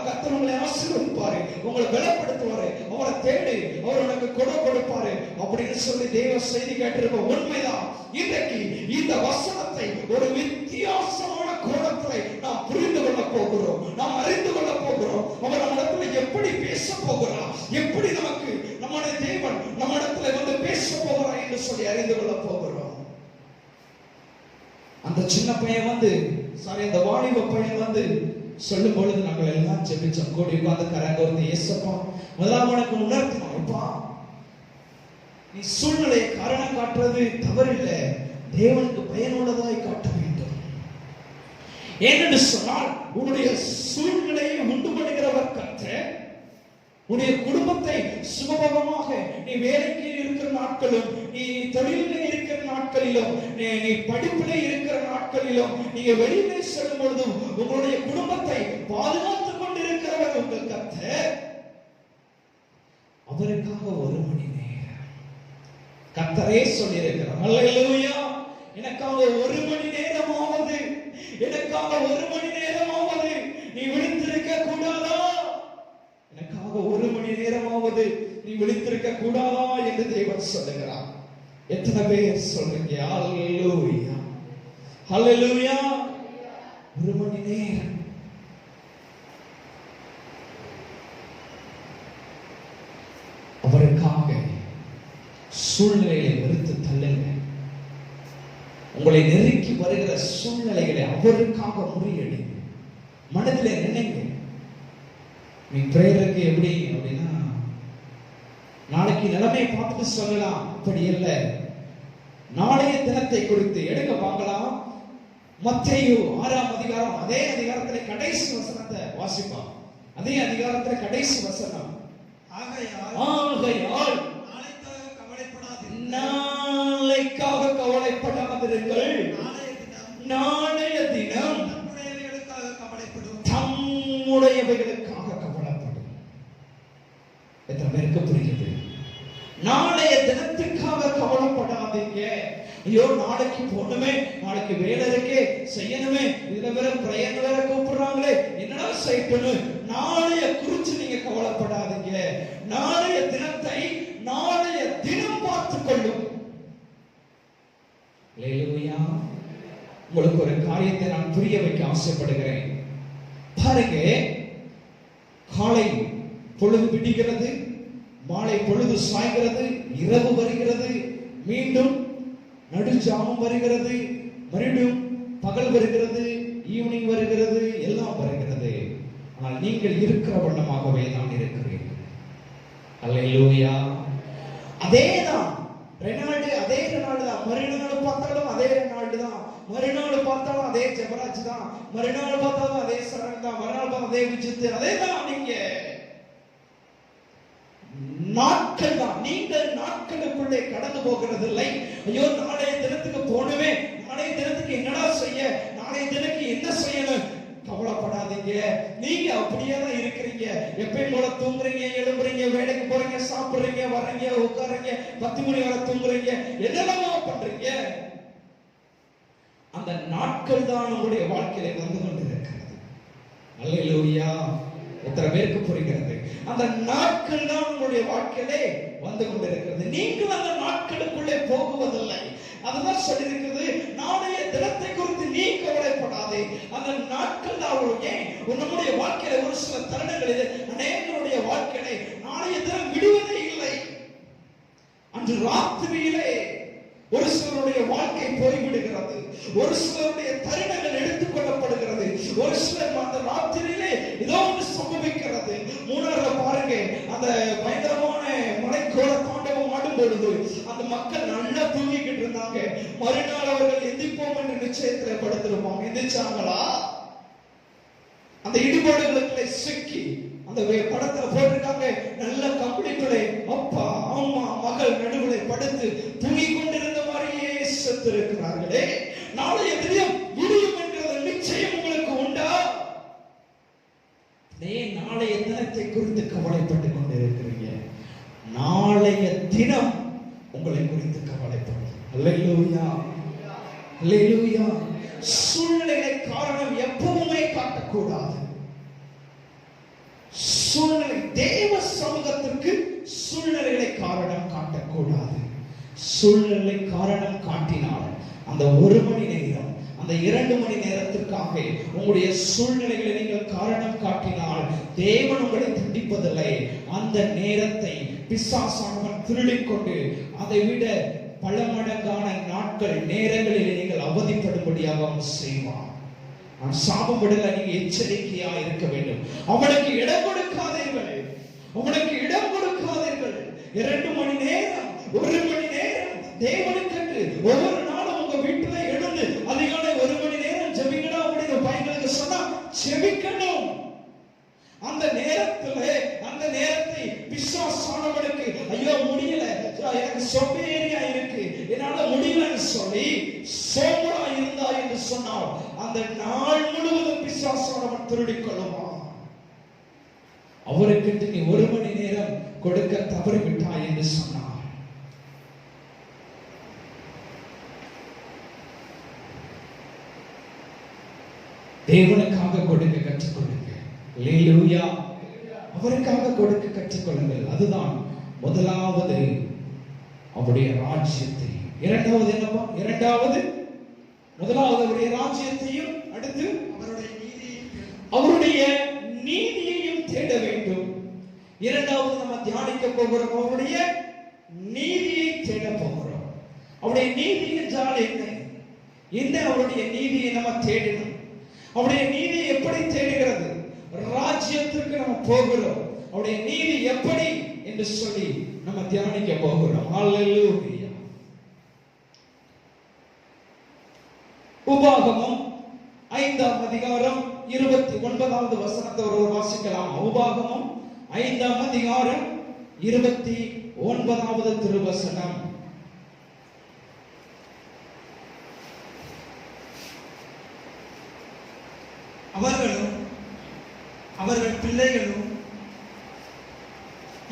கர்த்தர் உங்களை ஆசீர்வதிப்பாரு, உங்களை பலப்படுத்துவாரு, அவரை தேடு, அவர் உனக்கு கொடுப்பாரு அப்படின்னு சொல்லி தேவ செய்தி கேட்டிருப்போம். உண்மைதான். இன்றைக்கு இந்த வசனத்தை ஒரு வித்தியாசமான கோணத்தில் நாம் புரிந்து கொள்ள போகிறோம், நாம் அறிந்து கொள்ள போகிறோம். அவர் நம்மிடத்துல எப்படி பேச போகிறார், எப்படி நமக்கு நம்முடைய தேவன் நம்மிடத்துல வந்து பேச போகிறார் என்று சொல்லி அறிந்து கொள்ள போகிறோம். அந்த சின்ன பையன் வந்து அந்த வாலிப பையன் வந்து சொல்லும் பொழுது நாங்கள் எல்லாம் ஜெபிச்சோம். கூடி உட்கார்ந்து கரங்க ஒரு ஏசப்பா முதலாம் உனக்கு உணர்த்தினோம், அப்பா நீ சூழ்நிலையை காரணம் காட்டுறது தவறில்லை, தேவனுக்கு பயனுள்ளதாய் காட்ட வேண்டும். ஏனென்று சொன்னால் உன்னுடைய சூழ்நிலையை உண்டு பண்ணுகிறவர் கர்த்தர். உன்னுடைய குடும்பத்தை சுகபகமாக நீ வேலைக்கு இருக்கிற நாட்களும், நீ தொழிலில் இருக்கிற நாட்களிலும், நீ படிப்பிலே இருக்கிற நாட்களிலும், நீங்க வெளியிலே செல்லும் பொழுதும் உங்களுடைய குடும்பத்தை பாதுகாத்துக் கொண்டிருக்கிறவர் உங்கள் கர்த்தர். அவருக்காக ஒரு மணி நேரம் கர்த்தரே சொல்லியிருக்கிறார். அல்லேலூயா. எனக்காக ஒரு மணி நேரமாவது, எனக்காக ஒரு மணி நேரமாவது நீ விழித்திருக்க கூடாதா? எனக்காக ஒரு மணி நேரமாவது நீ விழித்திருக்க கூடாதா என்று தேவன் சொல்லுகிறார். எத்தனை பேர் சொல்றீங்க ஹல்லேலூயா, ஹல்லேலூயா? ஒரு மணி நேரம். அவருக்காக சூழ்நிலைகளை வெறுத்து தள்ளுங்க. உங்களை நெருக்கி வருகிற சூழ்நிலைகளை அவருக்காக முறியடிங்க. மனதிலே நினைங்க. நீ பிரேயருக்கு எப்படி அப்படின்னா நாளைக்கு நிலைமையை பார்த்துட்டு சொல்லலாம், அப்படி இல்ல. நாளைய தினத்தை குறித்து எடுக்க பார்க்கலாம். மத்தேயு 6ஆம் அதிகாரம், அதே அதிகாரத்திலே கடைசி வசனத்தை வாசிப்போம். அதே அதிகாரத்திலே கடைசி வசனம், ஆகையால் நாளைக்காக கவலைப்படாதிருங்கள், நாளைய தினம் தம்முடையவைகளுக்காக கவலைப்படும். எத்தனை பேருக்கு புரியுது? நாளைய தினத்துக்காக கவலைப்படாதீங்க. ஐயோ நாளைக்கு போகணுமே, நாளைக்கு வேலை இருக்கே, செய்யணுமே, இதுல வேற பிரயன் வேற கூப்பிடுறாங்களே, என்னடா செய்யணும், நாளைய குறிச்சு நீங்க கவலைப்படாதீங்க. நாளைய தினத்தை நாளைய தினம் பார்த்துக் கொள்ளும். அல்லேலூயா. உங்களுக்கு ஒரு காரியத்தை நான் புரிய வைக்க ஆசைப்படுகிறேன். பாருங்க, காலை பொழுது விடுகிறது, மாலை பொழுது சாய்கிறது, இரவு வருகிறது, மீண்டும் நடுஜாமம் வருகிறது, மறுபடியும் பகல் வருகிறது, ஈவினிங் வருகிறது, எல்லாம் வருகிறது. ஆனால் நீங்கள் இருக்கிற வண்ணமாகவே தான் இருக்கிறீர்கள். அல்லேலூயா. அதேதான் ரெனால்டு, அதே ரெனால்டு தான். மறுநாள் பார்த்தாலும் அதே ரெனால்டு தான், மறுநாள் பார்த்தாலும் அதே ஜெபராஜ் தான், மறுநாள் பார்த்தாலும் அதே சரண் தான், மறுநாள் பார்த்தாலும் அதே விஜித், அதே தான். நீங்க நாட்கள் தான், நீங்கள் நாட்களுக்குள்ளே கடந்து போகிறது இல்லை. ஐயோ நாளைய தினத்துக்கு போகணுமே, நாளைய தினத்துக்கு என்னடா செய்ய, நாளைய தினத்துக்கு என்ன செய்யணும், கவலைப்படாதீங்க. நீங்க அப்படியே தான் இருக்கிறீங்க. எப்பயும் போல தூங்குறீங்க, எழும்புறீங்க, வேலைக்கு போறீங்க, சாப்பிடுறீங்க, வர்றீங்க, உட்காருங்க, 10 மணி வரை தூங்குறீங்க, என்னென்னமோ பண்றீங்க. அந்த நாட்கள் தான் உங்களுடைய வாழ்க்கையில வந்து கொண்டிருக்கிறது. அல்லேலூயா. எத்தனை பேருக்கு புரிகிறது? அந்த நாட்கள் தான் உங்களுடைய வாழ்க்கையிலே வந்து கொண்டிருக்கிறது. நீங்கள் அந்த நாட்களுக்குள்ளே போகுவதில்லை. அதுதான் சொல்லியிருக்கிறது, நாளைய தினத்தை குறித்து நீ கவலைப்படாதே. அந்த நாட்கள் தான் நம்முடைய வாழ்க்கையில ஒரு சில தருணங்களில் அநேகருடைய வாழ்க்கையிலே நாளைய தினம் விடுவதே இல்லை. அன்று ராத்திரியிலே ஒரு சிலருடைய வாழ்க்கை போய்விடுகிறது, ஒரு சிலருடைய தருணங்கள் எடுத்துக் கொள்ளப்படுகிறது, ஒரு சிலர் அந்த ராத்திரியிலே ஏதோ ஒன்று சம்பவிக்கிறது. மூணாவது பாருங்க, அந்த பயங்கரமான மலைக்கோள தாண்டவம் ஆடும் பொழுது அந்த மக்கள் நல்லா தூங்கிக்கிட்டு இருந்தாங்க. மறுநாள் அவர்கள் எந்திப்போம் என்று நிச்சயத்தில் படுத்திருப்பாங்க. எந்திரிச்சாங்களா? அந்த இடிபாடுகளுக்கு சிக்கி அந்த படத்துல போட்டிருக்காங்க, நல்ல கம்பளிக்குள்ளே அப்பா அம்மா மகள் நடுவில் படுத்து தூங்கிக் கொண்டிருந்த மாதிரியே செத்திருக்கிறார்களே. நாளைய தினம் இடியும் என்கிற நிச்சயம் உங்களுக்கு உண்டா? நாளைய தினத்தை குறித்து கவலைப்பட்டுக் கொண்டிருக்கிறீங்க. நாளைய தினம் உங்களை குறித்து கவலைப்படும். அல்லேலூயா, அல்லேலூயா. சூழ்நிலை காரணம் எப்பவுமே காட்டக்கூடாது. சூழ்நிலை, தேவ சமூகத்திற்கு சூழ்நிலைகளை காரணம் காட்டக்கூடாது. சூழ்நிலை காரணம் காட்டினால் அந்த 1 மணி நேரம், அந்த 2 மணி நேரத்திற்காக உங்களுடைய சூழ்நிலைகளை நீங்கள் காரணம் காட்டினால் தேவன் உங்களை தண்டிப்பதில்லை. அந்த நேரத்தை பிசாசானவன் திருடிக்கொண்டு அதை விட பல மடங்கான நாட்கள் நேரங்களில் நீங்கள் அவதிப்படும்படியாக அவன் செய்வான். நான் சாபம் விடல, நீங்க எச்சரிக்கையா இருக்க வேண்டும். அவனுக்கு இடம் கொடுக்காதீர்கள், அவனுக்கு இடம் கொடுக்காதீர்கள். 2 மணி நேரம் 1 மணி நேரம் தேவனுக்கு ஒவ்வொரு நாளும் உங்க வீட்டுல எழுந்து அதிகாலை 1 மணி நேரம் ஜெபிக்கணும் அப்படின்னு பையன்களுக்கு சொன்னா ஜெபிக்கணும். அந்த நேரத்தை பிசாசானவனுக்கு ஐயோ முடியல, எனக்கு சோம்பேறியா இருக்கு, என்னால முடியலன்னு சொல்லி சோம்பலா இருந்தா என்று சொன்னால் அந்த நாள் முழுவதும் பிசாசானவன் திருடிக் கொள்ளுவான். அவருக்கு நீ 1 மணி நேரம் கொடுக்க தவறிவிட்டாய் என்று சொன்னார். தேவனுக்காக கொடுக்க கற்றுக்கொள்ளுங்க. அல்லேலூயா. அவருக்காக கொடுக்க கற்றுக்கொள்ளுங்கள். அதுதான் முதலாவது அவருடைய ராஜ்யத்தை. இரண்டாவது என்னப்பா? முதலாவது அவருடைய ராஜ்யத்தையும் அடுத்து அவருடைய நீதியையும் தேட வேண்டும். இரண்டாவது நம்ம தியானிக்க போகிறோம், அவருடைய நீதியை தேட போகிறோம். அவருடைய நீதி என்றால் என்ன? அவருடைய நீதியை நம்ம தேடணும். அவருடைய நீதியை எப்படி தேடுகிறது? ராஜ்யத்திற்கு நம்ம போகிறோம், அவருடைய நீதி எப்படி என்று சொல்லி நம்ம தியானிக்க போகிறோம். அல்லேலூயா. உபாகமம் 5ஆம் அதிகாரம் 29வது வசனத்தை ஒருவர் வாசிக்கலாம். உபாகமம் 5ஆம் அதிகாரம் 29வது திருவசனம். அவர்களும் அவர்கள் பிள்ளைகளும்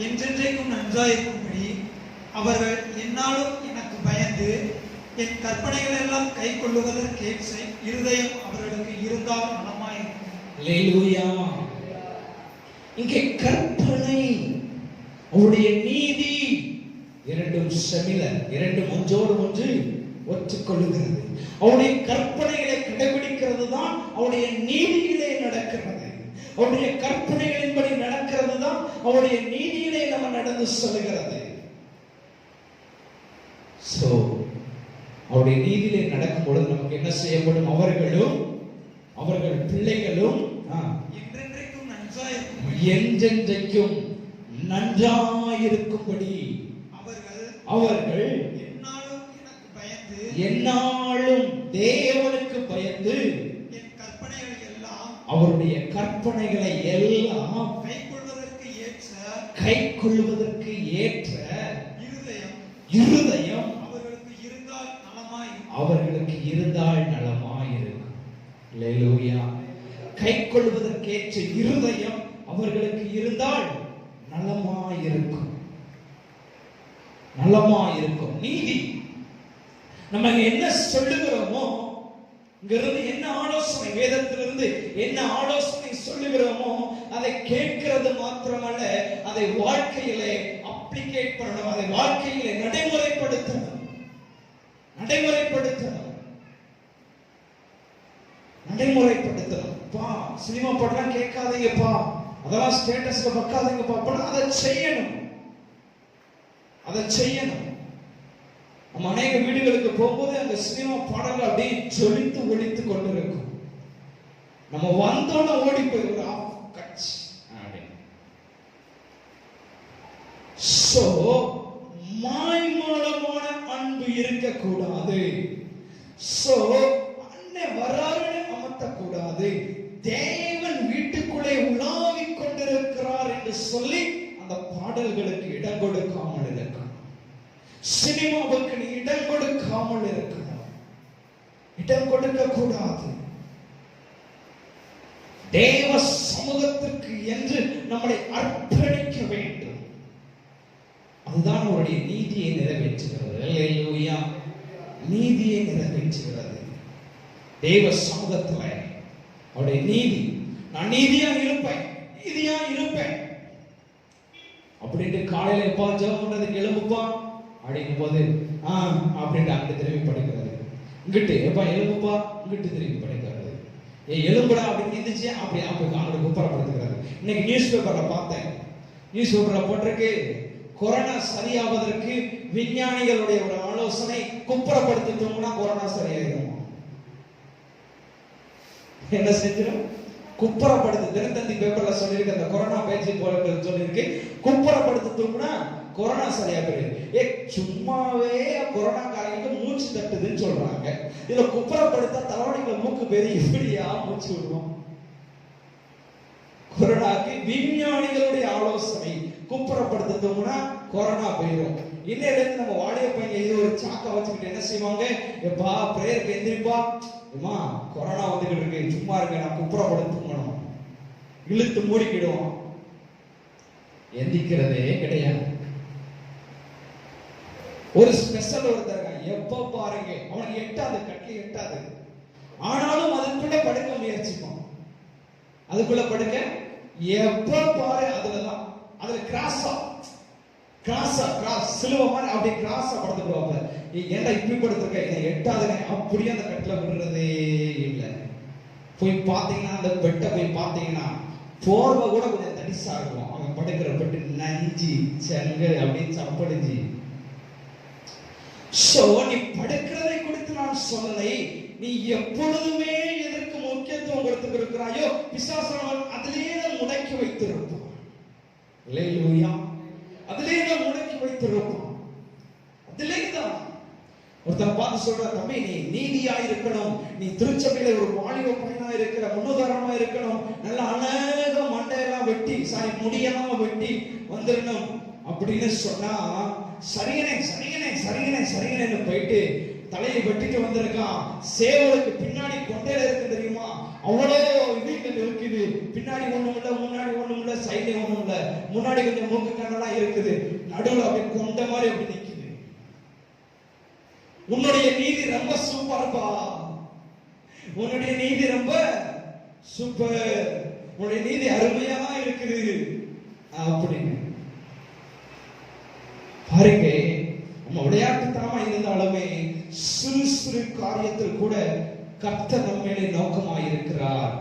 என்றென்றைக்கும் நன்றாயிருக்கும்படி அவர்கள் என்னாலும் எனக்கு பயந்து என் கற்பனைகள் எல்லாம் கை கொள்ளுவதற்கேற்ற இருதயம் அவர்களுக்கு இருந்தால் நலமாயிருக்கும். அல்லேலூயா. இங்கே கற்பனை, அவருடைய நீதி இரண்டும் செமிலர், இரண்டும் ஒன்றோடு ஒன்று ஒற்றுக்கொள்ளுகிறது. அவருடைய கற்பனைகளை கடைபிடிக்கிறது தான் அவருடைய நீதியிலே நடக்கிறது. அவருடைய கற்பனைகளின்படி நடக்கிறது தான் அவருடைய நீதியிலே நம்ம நடந்து செல்கிறது. சோ அவருடைய நீதியிலே நடக்கும் பொழுது நமக்கு என்ன செய்யப்படும்? அவர்களும் அவர்கள் பிள்ளைகளும் என்றென்றைக்கும் நன்றாயிருக்கும்படி அவர்கள் என்னாலும் தேவனுக்கு பயந்து அவருடைய கற்பனைகளை எல்லாம் கைக்கொள்வதற்கு ஏற்ற இருதயம் அவர்களுக்கு இருந்தால் நலமாயிருக்கும். அல்லேலூயா. கைக்கொள்வதற்கேற்ற இருதயம் அவர்களுக்கு இருந்தால் நலமாயிருக்கும். நீதி நம்ம என்ன சொல்லுகிறோமோ, இங்கிருந்து என்ன ஆலோசனை, வேதத்திலிருந்து என்ன ஆலோசனை சொல்லுகிறோமோ அதை கேட்கிறது மாத்திரமல்ல, அதை வாழ்க்கையிலே அப்ளிகேட் பண்ணணும், அதை வாழ்க்கையிலே நடைமுறைப்படுத்தணும். பா சினிமா படம் கேட்காதீங்கப்பா, அதெல்லாம் ஸ்டேட்டஸ்ல வைக்காதீங்கப்பா, அதை செய்யணும். நம்ம அநேக வீடுகளுக்கு போகும்போது அந்த சினிமா பாடல்கள் அப்படியே ஜொலித்து ஒலித்து கொண்டிருக்கும். நம்ம வந்தோட ஓடி போயிருக்கிறோம். சோ மாய்மாலமான அன்பு இருக்கக்கூடாது. சோ அண்ணன் வராருன்னு அமர்த்தக்கூடாது. தேவன் வீட்டுக்குள்ளே உலாவி இடம் கொடுக்காமல் இருக்கணும். சினிமாவுக்கு நீ இடம் கொடுக்காமல் இருக்கணும். இடம் கொடுக்க கூடாது. தேவ சமூகத்திற்கு என்று நம்மளை அர்ப்பணிக்க வேண்டும். அதுதான் அவருடைய நீதியை நிறைவேற்றுகிறது. அல்லேலூயா. நீதியை நிறைவேற்றுகிறது. தேவ சமூகத்துல அவருடைய நீதி, நான் நீதியா இருப்பேன், நீதியா இருப்பேன் அப்படின்ட்டு காலையில எப்பா ஜெபம் பண்றதுக்கு எழும்புப்பா அப்படிங்கும் போது அப்படின்ட்டு அங்கிட்டு திரும்பி படுக்கிறது. இங்கிட்டு எப்பா எழும்புப்பா, இங்கிட்டு திரும்பி படுக்கிறது. எலும்புடா அப்படின்னு இருந்துச்சு, அப்படி அங்கிட்டு குப்பரப்படுத்துகிறது. இன்னைக்கு நியூஸ் பேப்பர்ல பார்த்தேன். நியூஸ் பேப்பர்ல போட்டிருக்கு, கொரோனா சரியாவதற்கு விஞ்ஞானிகளுடைய ஒரு ஆலோசனை, குப்புறப்படுத்திட்டோம்னா கொரோனா சரியாயிடும். என்ன செஞ்சிடும்? குப்புறப்படுத்து. தினத்தந்தி பேப்பர்ல சொல்லியிருக்கு, அந்த கொரோனா பேச்சு போல சொல்லியிருக்கு, குப்புறப்படுத்திட்டோம்னா கொரோனா சரியா போயிடுது. சும்மாவே கொரோனா காரியங்க மூச்சு தட்டுதுன்னு சொல்றாங்க. இதுல குப்புறப்படுத்த தலைவலிகளை மூக்கு பேரு எப்படியா மூச்சு விடுவோம்? கொரோனாக்கு விஞ்ஞானிகளுடைய ஆலோசனை, குப்புறப்படுத்தோம்னா கொரோனா போயிடும். இன்னையில இருந்து நம்ம வாழிய பையன் இது ஒரு சாக்கா வச்சுக்கிட்டு என்ன செய்வாங்க, எப்பா பிரேயருக்கு எந்திரிப்பா, ஏமா கொரோனா வந்துகிட்டு இருக்கு, சும்மா இருக்க, நான் குப்புறப்படுத்தணும், இழுத்து மூடிக்கிடுவோம். எந்திக்கிறதே கிடையாது. ஒரு ஸ்பெஷல் ஒருத்தருங்க, எப்ப பாருங்க அவனுக்கு எட்டாது, கட்டி எட்டாது, ஆனாலும் அதுக்குள்ள படுக்க முயற்சிப்பான். அதுக்குள்ள படுக்க எப்ப பாரு அதுலதான், அதுல கிராஸா சிலுவை மாதிரி அப்படி கிராஸா படுத்துக்குவாங்க. ஏன்டா இப்படி படுத்துருக்க, இதை எட்டாதுங்க, அப்படியே அந்த கட்டில விடுறதே இல்லை. போய் பார்த்தீங்கன்னா அந்த பெட்டை போய் பார்த்தீங்கன்னா போர்வை கூட கொஞ்சம் தடிசா இருக்கும். அவன் படுக்கிற பெட்டு நஞ்சி செங்கு அப்படின்னு சப்படிஞ்சு. சோ நீ படுக்கிறதை குறித்து நான் சொல்லலை, நீ எப்பொழுதுமே எதற்கு முக்கியத்துவம் கொடுத்து இருக்கிறாயோ பிசாசானவன் அதிலேயே முடக்கி வைத்திருப்பான். அல்லேலூயா. அதிலேயே முடக்கி வைத்திருப்பான். அதிலேதான் ஒருத்தர் பார்த்து சொல்ற, தம்பி நீ நீதியா இருக்கணும், நீ திருச்சபையில ஒரு வாலிப பையனா இருக்கிற, முன்னுதாரணமா இருக்கணும், நல்ல அழகா மண்டையெல்லாம் வெட்டி முடியெல்லாம் வெட்டி வந்துடணும் அப்படின்னு சொன்னா சரிங்கனே போயிட்டு தலையை வெட்டிட்டு வந்திருக்கான். சேவலுக்கு பின்னாடி கொண்டையில இருக்கு தெரியுமா, அவ்வளோ இதுகள் இருக்குது. பின்னாடி ஒண்ணும் இல்ல, முன்னாடி ஒண்ணும் இல்ல, சைடுல ஒண்ணும் இல்ல, முன்னாடி கொஞ்சம் மூக்கு கண்ணெல்லாம் இருக்குது, நடுவுல அப்படி கொண்ட மாதிரி அப்படி நிக்குது. உன்னுடைய நீதி ரொம்ப சூப்பர்ப்பா, உன்னுடைய நீதி ரொம்ப சூப்பர், உன்னுடைய நீதி அருமையா இருக்குது அப்படின்னு பாருங்க. நம்ம விளையாட்டுத்தனமா இருந்தாலுமே சிறு சிறு காரியத்தில் கூட கர்த்தர் நம்ம மேலே நோக்கமாய் இருக்கிறார்.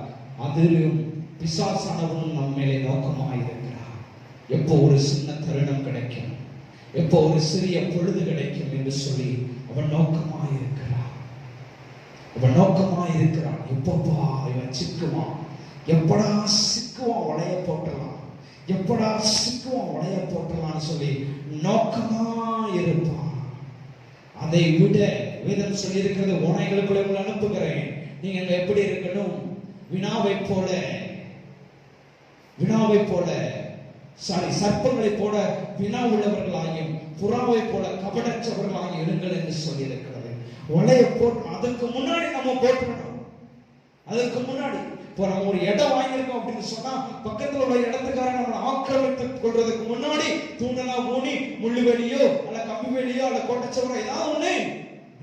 அதிலும் பிசாசானவனும் நம்ம மேலே நோக்கமாய் இருக்கிறார். எப்போ ஒரு சின்ன தருணம் கிடைக்கும், எப்போ ஒரு சிறிய பொழுது கிடைக்கும் என்று சொல்லி அவன் நோக்கமாய் இருக்கிறான். அவன் நோக்கமாய் இருக்கிறான். எப்பப்பா இவன் சிக்குவான், எப்படா சிக்குவான் வளைய போட்டலாம், எப்படா சிக்குவான் வளைய போட்டலாம்னு சொல்லி நோக்கமா இருப்பான். அதை விட வேதம் சொல்லி இருக்கிறது, ஓநாய்களுக்குள்ள உங்களை அனுப்புகிறேன், நீங்க எப்படி இருக்கணும், வினாவை போல சர்ப்பங்களை போல வினா உள்ளவர்களாயும் புறாவை போல கபடற்றவர்களாக இருங்கள் என்று சொல்லி இருக்கிறது. வளைய போட்டு அதுக்கு முன்னாடி நம்ம போட்டுறணும். அதுக்கு முன்னாடி இப்போ நம்ம ஒரு இடம் வாங்கியிருக்கோம் அப்படின்னு சொன்னா பக்கத்துல உள்ள இடத்துக்காரன் நம்மளை ஆக்கிரமித்துக் கொள்றதுக்கு முன்னாடி தூண்டலாம் ஊனி முள்ளு வேலியோ அல்ல கம்பி வேலியோ அல்ல கோட்டச்சவரோ ஏதாவது ஒண்ணு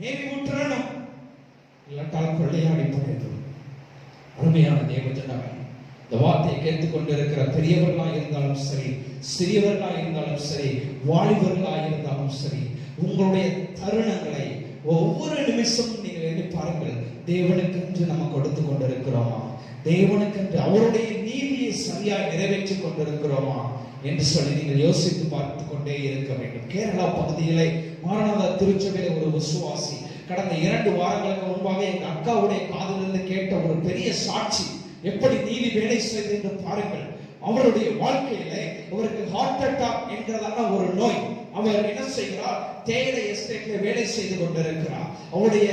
மேவி விட்டுறணும், இல்லாட்டால் கொள்ளையாடி போயிடும். அருமையான தேவஜனமே, இந்த வார்த்தையை கேட்டுக் கொண்டிருக்கிற பெரியவர்களாக இருந்தாலும் சரி, சிறியவர்களாக இருந்தாலும் சரி, வாலிபர்களாக இருந்தாலும் சரி, உங்களுடைய தருணங்களை ஒவ்வொரு நிமிஷமும் நீங்கள் எண்ணி பாருங்கள். தேவனுக்கென்று நம்ம கொடுத்து கொண்டிருக்கிறோமா, தேவனுக்கென்று அவருடைய நீதியை சரியாக நிறைவேற்றிக் கொண்டிருக்கிறோமா என்று சொல்லி நீங்கள் யோசித்து பார்த்து கொண்டே இருக்க வேண்டும். கேரளா பகுதியிலே மாரநாதா திருச்சபையில ஒரு விசுவாசி கடந்த 2 வாரங்களுக்கு முன்பாக எங்க அக்காவுடைய காதிலிருந்து கேட்ட ஒரு பெரிய சாட்சி, எப்படி நீதி வேலை செய்து என்று பாருங்கள். அவருடைய வாழ்க்கையில அவருக்கு ஹார்ட் அட்டாக் என்கிறதான ஒரு நோய், அவர் என்ன செய்கிறார்? தேயிலை எஸ்டேட்ல வேலை செய்து கொண்டிருக்கிறார். அவருடைய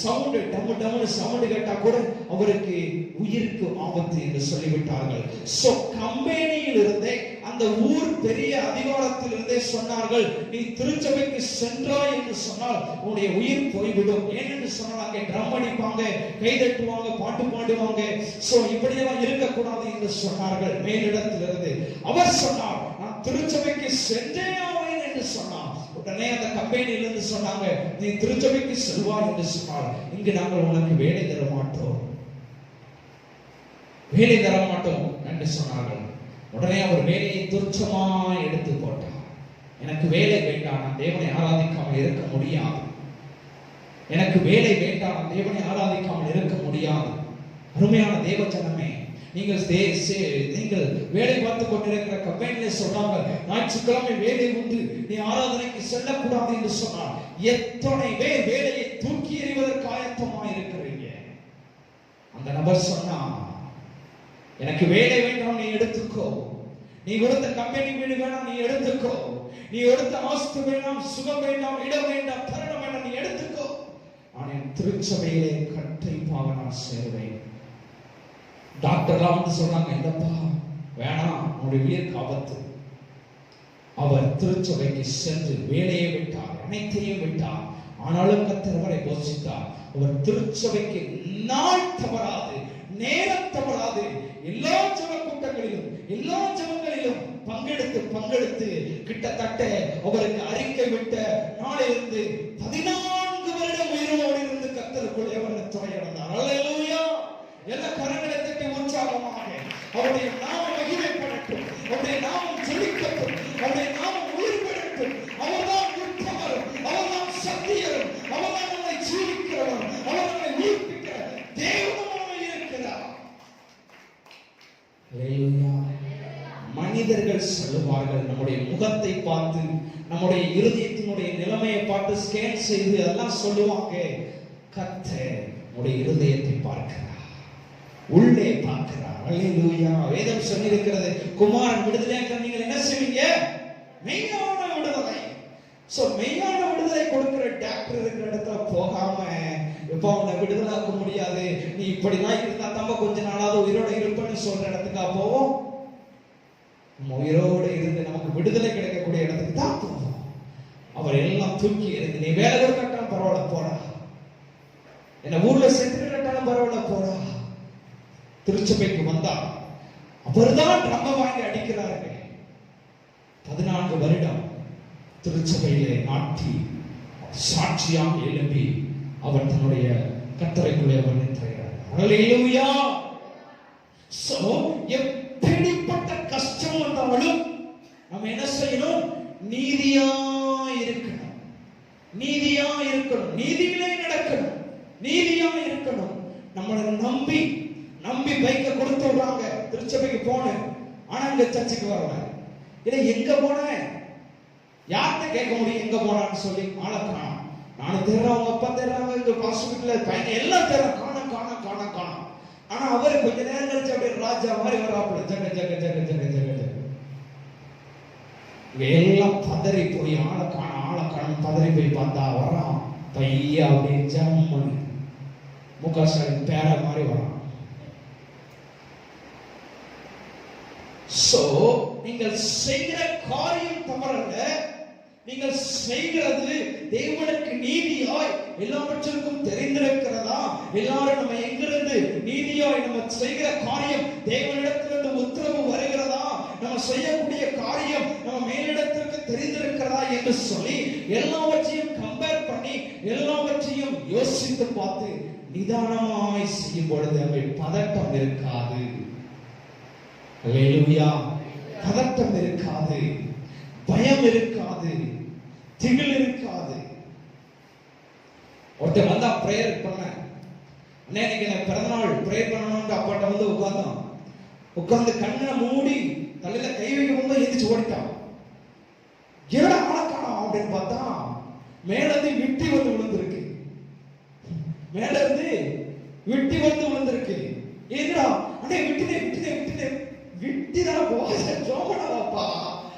சவுண்ட் டம்மு டம்னு சவுண்ட் கேட்டா கூட அவருக்கு உயிருக்கு ஆபத்து என்று சொல்லிவிட்டார்கள். சோ கம்பெனியில் இருந்தே, அந்த ஊர் பெரிய அதிகாரத்தில் இருந்தே சொன்னார்கள், நீ திருச்சபைக்கு சென்றாய் என்று சொன்னால் உன்னுடைய உயிர் போய்விடும். ஏனென்று சொன்னால் அங்கே ட்ரம் அடிப்பாங்க, கை தட்டுவாங்க, பாட்டு பாடுவாங்க. சோ இப்படியெல்லாம் இருக்கக்கூடாது என்று சொன்னார்கள் மேலிடத்திலிருந்து. அவர் சொன்னார், நான் திருச்சபைக்கு சென்றே ஆவேன் என்று சொன்னார். உடனே அந்த கம்பெனியிலிருந்து சொன்னாங்க, நீ திருச்சபைக்கு செல்வாய் என்று சொன்னார். இங்கு நாங்கள் உனக்கு வேலை தர மாட்டோம், வேலை தர மாட்டோம் என்று சொன்னார்கள். உடனே அவர் வேலையை துச்சமாய் எடுத்து போட்டார். எனக்கு வேலை வேண்டாம், நான் தேவனை ஆராதிக்காமல் இருக்க முடியாது. எனக்கு வேலை வேண்டாம், நான் தேவனை ஆராதிக்காமல் இருக்க முடியாது. அருமையான தேவ ஜனமே, நீங்கள் வேலை பார்த்து கொண்டிருக்கிற கம்பெனியில சொல்றாங்க, ஞாயிற்றுக்கிழமை வேலை உண்டு, நீ ஆராதனைக்கு செல்லக்கூடாது என்று சொன்னார். எத்தனை பேர் வேலையை தூக்கி எறிவதற்கு ஆயத்தமாக இருக்கிறீங்க? அந்த நபர் சொன்னா, எனக்கு வேலை வேண்டாம், நீ எடுத்துக்கோ. நீ கொடுத்த கம்பெனி வீடு வேணாம், நீ எடுத்துக்கோ. நீ எடுத்த ஆஸ்தி வேண்டாம், சுகம் வேண்டாம், இடம் வேண்டாம், தருணம் வேண்டாம், நீ எடுத்துக்கோ. நான் என் திருச்சபையிலே கண்டிப்பாக நான் சேருவேன். டாக்டர்லாம் வந்து சொன்னாங்க, இல்லப்பா வேணாம், உன்னுடைய உயிருக்கு ஆபத்து. அவர் திருச்சபைக்கு சென்று வேலையை விட்டார், அனைத்தையும் விட்டார். ஆனாலும் கர்த்தர் அவரை போஷித்தார். அவர் திருச்சபைக்கு நாள் தவறாது, நேரம் தவறாது, எல்லா ஜெப கூட்டங்களிலும், எல்லா ஜெபங்களிலும் பங்கெடுத்து கிட்டத்தட்ட அவருக்கு அறிக்கை விட்ட நாளிலிருந்து 14 வருடம் உயிரோடு இருந்து கர்த்தருக்குள்ளே அவர் துணை நடந்தார். அல்லேலூயா! எல்லா கரங்களை தட்டி உற்சாகமாக அவருடைய நாமம் மகிமைப்படட்டும், அவருடைய நாமம் ஜெயிக்கட்டும், அவருடைய நாமம் உயிர் பெறட்டும். அவர்தான் உத்தமரும், அவர்தான் சத்தியரும், அவர்தான் நம்மை ஜீவிக்கிறவர், அவர் நம்மை உயிர்ப்பிக்கிற தேவனாக இருக்கிறார். அல்லேலூயா! மனிதர்கள் சொல்லுவார்கள், நம்முடைய முகத்தை பார்த்து, நம்முடைய இருதயத்தினுடைய நிலைமையை பார்த்து ஸ்கேன் செய்து அதெல்லாம் சொல்லுவாங்க. கர்த்தர் நம்முடைய இருதயத்தை பார்க்கிறார், உள்ளே பார்க்கிறார். அல்லேலூயா! வேதம் சொல்லியிருக்கிறது, குமாரன் விடுதலையாக்க நீங்கள் என்ன செய்வீங்க? மெய்யான விடுதலை. சோ மெய்யான விடுதலை கொடுக்கிற டாக்டர் இருக்கிற இடத்துல போகாம, இப்ப உன்னை விடுதலாக்க முடியாது, நீ இப்படிதான் இருந்தா தம்ப கொஞ்ச நாளாவது உயிரோட இருப்பேன்னு சொல்ற இடத்துக்கா போவோம்? உயிரோடு இருந்து நமக்கு விடுதலை கிடைக்கக்கூடிய இடத்துக்கு தான் போவோம். அவர் எல்லாம் தூக்கி இருந்து, நீ வேலை கொடுக்கட்டாலும் பரவாயில்ல போறா, என்ன ஊர்ல செத்து கட்டாலும் பரவாயில்ல போறா. திருச்சபைக்கு வந்தார். அவர்தான் ட்ரம் வாங்கி அடிக்கிறார்கள். 14 வருடம் திருச்சபையிலே நாட்டி சாட்சியாக எழுப்பி அவர் தன்னுடைய கர்த்தருக்குள்ளே அவர் நின்றார். அல்லேலூயா! சோ எப்படிப்பட்ட கஷ்டம் வந்தாலும் நம்ம என்ன செய்யணும்? நீதியா இருக்கணும், நீதியா இருக்கணும், நீதியிலே நடக்கணும், நீதியா இருக்கணும். நம்மளை நம்பி பைக்க கொடுத்து விடுறாங்க, திருச்சபைக்கு போனேன், ஆனா இங்க சர்ச்சுக்கு வரல. இல்ல எங்க போனேன், யார்கிட்ட கேட்க முடியும் எங்க போனான்னு சொல்லி? ஆளை காணோம். நானும் தேடுறேன், அவங்க அப்பா தேடுறாங்க, இங்க ஹாஸ்பிட்டல்ல பையன் எல்லாம் தேடுறேன், காணோம். ஆனா அவரு கொஞ்ச நேரம் கழிச்சு அப்படியே ராஜா மாதிரி வராப்புல, ஜக ஜக ஜக ஜக ஜக ஜக. எல்லாம் பதறி போய் ஆளை காணோம் பதறி போய் பார்த்தா வரான் பையா அப்படியே ஜம்மன் முகாஸ்டாலின் பேர மாதிரி வரான். சோ நீங்கள் செய்கிற காரியம் தவறல்ல, நீங்கள் செய்கிறது தேவனுக்கு நீதியாய் எல்லாவற்றிற்கும் தெரிந்திருக்கிறதா? எல்லாரும் நம்ம எங்கிருந்து நீதியாய் நம்ம செய்கிற காரியம் தேவனிடத்திலிருந்து உத்தரவு வருகிறதா? நம்ம செய்யக்கூடிய காரியம் நம்ம மேலிடத்திற்கு தெரிந்திருக்கிறதா என்று சொல்லி எல்லாவற்றையும் கம்பேர் பண்ணி எல்லாவற்றையும் யோசித்து பார்த்து நிதானமாய் செய்யும் பொழுது அவை பதட்டம் இருக்காது. அல்லேலூயா! பதட்டம் இருக்காது, பயம் இருக்காது, திகில் இருக்காது. ஒருத்தர் வந்தா பிரேயர் பண்ண, அண்ணே இன்னைக்கு எனக்கு பிறந்தநாள் பிரேயர் பண்ணணும்னு அப்பாட்ட வந்து உட்கார்ந்து கண்ணை மூடி தலையில கை வைக்கும் போது எந்திரிச்சு ஓடிட்டான். என்னடா ஆளக்கானோம் அப்படின்னு பார்த்தா மேல இருந்து விட்டி வந்து விழுந்திருக்கு, மேல இருந்து விட்டி வந்து விழுந்திருக்கு. ஏங்கடா அண்ணே விட்டினே விட்டிதான் போவாப்பா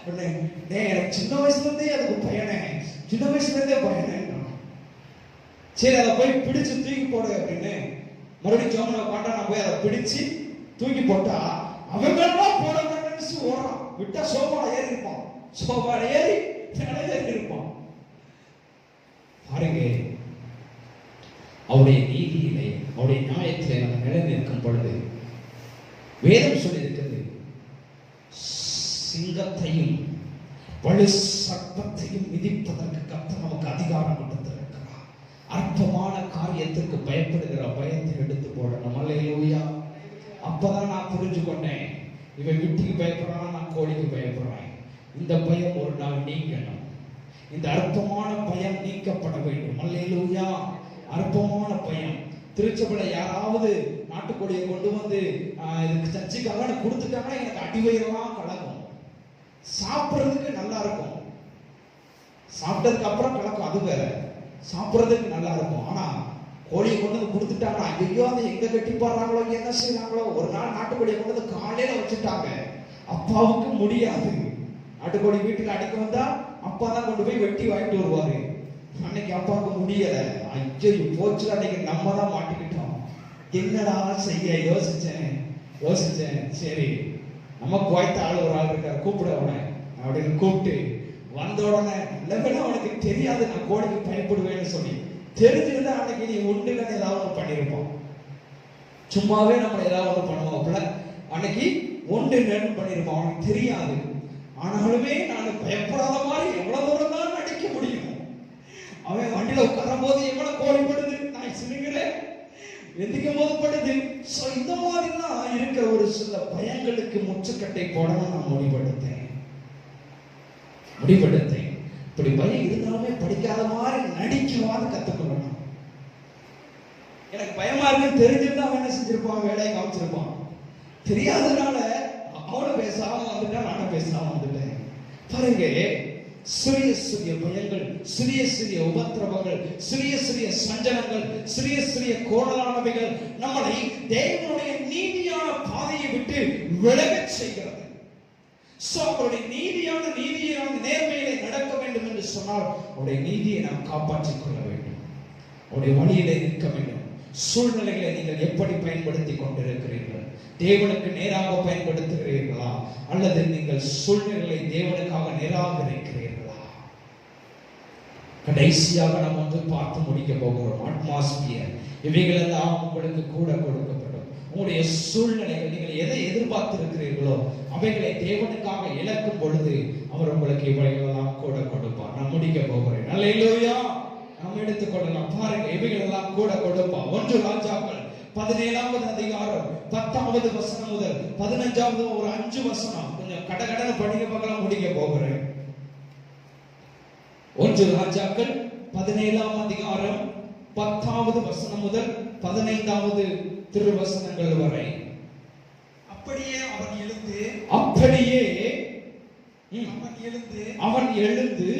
எனக்கு சின்ன வயசுல இருந்தே அதுக்கு பயனே, சின்ன வயசுல இருந்தே பயனே. சரி அதை போய் பிடிச்சு தூக்கி போடு அப்படின்னு மறுபடியும் ஜோமனை பாட்டா நான் போய் அதை பிடிச்சு தூக்கி போட்டா அவங்கெல்லாம் போட நினைச்சு ஓடுறான். விட்டா சோபால ஏறி இருப்பான், சோபால ஏறி இருப்பான். பாருங்க, அவருடைய நீதியிலே அவருடைய நியாயத்திலே நம்ம நிலை நிற்கும் பொழுது வேதம் சொல்லியிருக்கிறது, சிங்கத்தையும் வலு சர்ப்பத்தையும் மிதிப்பதற்கு கர்த்தர் நமக்கு அதிகாரம் கொடுத்திருக்கிறார். அற்பமான காரியத்திற்கு பயப்படுகிற பயத்தை எடுத்து போடணும். அல்லேலூயா. அப்பதான் நான் புரிஞ்சு கொண்டேன், இவன் விட்டுக்கு பயப்படுறான், நான் கோழிக்கு பயப்படுறேன். இந்த பயம் ஒரு நாள் நீங்கணும். இந்த அற்பமான பயம் நீக்கப்பட வேண்டும். அல்லேலூயா. அற்பமான பயம். திருச்சபையில யாராவது நாட்டுக்கோழியை கொண்டு வந்து இதுக்கு சர்ச்சைக்காக கொடுத்துட்டாங்கன்னா எனக்கு அடிவயிறெல்லாம் கலக்கும். சாப்பிட்றதுக்கு நல்லா இருக்கும், சாப்பிட்டதுக்கு அப்புறம் கலக்கும், அது வேற. சாப்பிட்றதுக்கு நல்லா இருக்கும். ஆனா கோழியை கொண்டு வந்து கொடுத்துட்டாங்கன்னா ஐயோ அதை எங்க கட்டி போடுறாங்களோ என்ன செய்யறாங்களோ. ஒரு நாள் நாட்டுக்கோழியை கொண்டு வந்து காலையில வச்சுட்டாங்க. அப்பாவுக்கு முடியாது. நாட்டுக்கோழி வீட்டுக்கு அடிக்க வந்தா அப்பா தான் கொண்டு போய் வெட்டி வாங்கிட்டு வருவாரு. அன்னைக்கு அப்பாவுக்கு முடியல. ஐயோ போச்சு, அன்னைக்கு நம்ம தான் மாட்டிக்கிட்டோம். என்னடா செய்ய யோசிச்சேன். சரி, நம்ம குவைத்த ஆள் ஒரு ஆள் இருக்கார், கூப்பிட அவனை அப்படின்னு கூப்பிட்டு வந்த உடனே இல்லவே அவனுக்கு தெரியாது நான் கோழிக்கு பயப்படுவேன்னு சொல்லி. தெரிஞ்சிருந்தா அன்னைக்கு நீ ஒன்றுலன்னு ஏதாவது ஒன்று பண்ணியிருப்போம். சும்மாவே நம்ம ஏதாவது ஒன்று பண்ணுவோம்ல, அன்னைக்கு ஒன்று நேரம் பண்ணியிருப்போம். அவனுக்கு தெரியாது. ஆனாலுமே நான் பயப்படாத மாதிரி எவ்வளவு தூரம் தான் நடிக்க முடியும். அவன் வண்டியில உட்காரும் போது எவ்வளவு கோழிப்படுது, நான் சினுங்கிறேன், எந்திக்கும் போது படுது. இந்த மாதிரிலாம் இருக்கிற ஒரு சில பயங்களுக்கு முற்றுக்கட்டை போடணும் நான் முடிவெடுத்தேன். இப்படி பயம் இருந்தாலுமே படிக்காத மாதிரி நடிக்குவாது கத்துக்கணும். எனக்கு பயமா இருக்குன்னு தெரிஞ்சிருந்தா அவன் என்ன செஞ்சிருப்பான், வேலையை காமிச்சிருப்பான். தெரியாதனால அவனும் பேசாம வந்துட்டான், நானும் பேசாம வந்துட்டேன். பாருங்க, சிறிய சிறிய பயங்கள், சிறிய சிறிய உபத்திரவங்கள், சிறிய சிறிய சஞ்சலங்கள், சிறிய சிறிய கோணலானவைகள் நம்மளை தேவனுடைய நீதியான பாதையை விட்டு விலகச் செய்கிறது. அவருடைய நீதியான நேர்மையிலே நடக்க வேண்டும் என்று சொன்னால் அவருடைய நீதியை நாம் காப்பாற்றிக் கொள்ள வேண்டும். அவருடைய வழியிலே நிற்க வேண்டும். சூழ்நிலைகளை நீங்கள் எப்படி பயன்படுத்திக் கொண்டிருக்கிறீர்கள்? தேவனுக்கு நேராக பயன்படுத்துகிறீர்களா அல்லது நீங்கள் சூழ்நிலைகளை தேவனுக்காக நிராகரிக்கிறீர்களா? கடைசியாக நாம் வந்து பார்த்து முடிக்க போகிறோம். அட்மாஸ்பியர், இவைகள் எல்லாம் உங்களுக்கு கூட கொடுக்கப்படும். உங்களுடைய சூழ்நிலைகள், நீங்கள் எதை எதிர்பார்த்திருக்கிறீர்களோ அவைகளை தேவனுக்காக இழக்கும் பொழுது அவர் உங்களுக்கு இவைகளெல்லாம் கூட கொடுப்பார். நான் முடிக்க போகிறேன். அல்லேலூயா. நாம் எடுத்துக்கொள்ளலாம். பாருங்க, இவைகள் எல்லாம் கூட கொடுப்பார். 1 ராஜாக்கள் 17வது அதிகாரம் 10வது வசனம் முதல் 15வது ஒரு 5 வசனம் கொஞ்சம் கடகடன படிக்க பார்க்கலாம். முடிக்க போகிறேன். 1 ராஜாக்கள் 17ஆம் அதிகாரம் 10வது வசனம் முதல் 15வது திருவசனங்கள் வரை. அப்படியே அவன் எழுந்து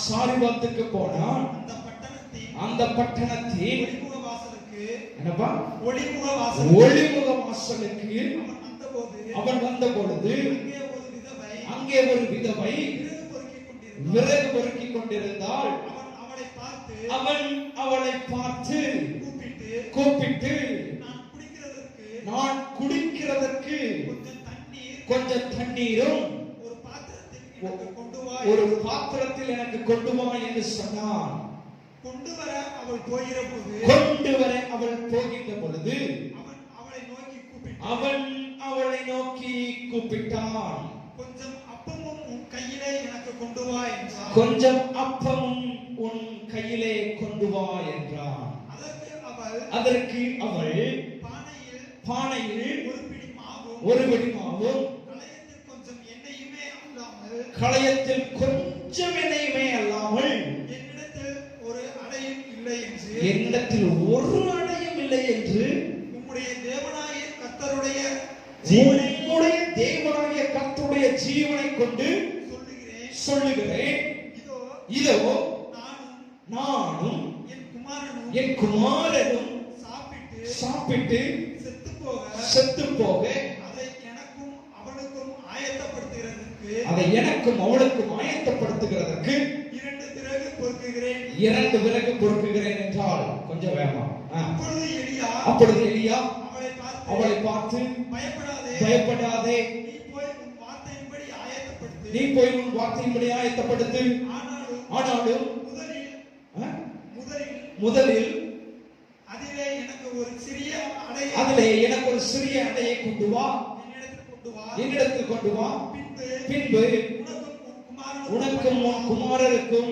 சாரிபாத்துக்கு போனான். அந்த பட்டணத்தின் ஒளிமுக வாசலுக்கு அவன் வந்த பொழுது அங்கே ஒரு விதவை விறகு பொறுக்கிக் கொண்டிருந்தாள். அவன் அவளை பார்த்து கூப்பிட்டு நான் குடிக்கிறதற்கு கொஞ்சம் தண்ணீரும் ஒரு பாத்திரத்தில் எனக்கு கொண்டு வா என்று சொன்னான். கொண்டு வர அவள் போகிற பொழுது அவன் அவளை நோக்கி கூப்பிட்டான். கொஞ்சம் அப்பமும் உன் கையிலே எனக்கு கொண்டு வா என்றான். கொஞ்சம் அப்பமும் உன் கையிலே கொண்டு வா என்றான். அதற்கு அவள் பானையில் ஒரு பிடி மாவும் களையத்தில் கொஞ்சம் எண்ணெயுமே அல்லாமல் என்னிடத்தில் ஒரு அடையும் இல்லை என்று உம்முடைய தேவனாகிய கர்த்தருடைய ஜீவனை கொண்டு சொல்லுகிறேன். இதோ நானும் என் குமாரனும் சாப்பிட்டு செத்து போக அதை எனக்கும் அவனுக்கும் அதை எனக்கும் அவளுக்கும் ஆயத்தப்படுத்துகிறதற்கு 2 விறகு பொறுக்குகிறேன். 2 விறகு பொறுக்குகிறேன் என்றால் கொஞ்சம் வேகமா. அப்பொழுது எலியா அவளை பார்த்து பயப்படாதே, நீ போய் உன் வார்த்தையின்படி ஆயத்தப்படுத்து. ஆனாலும் முதலில் அதிலே எனக்கு ஒரு சிறிய அடையை கொண்டு வா, என்னிடத்தில் கொண்டு வா. பின்பு உனக்கும் உன் குமாரருக்கும்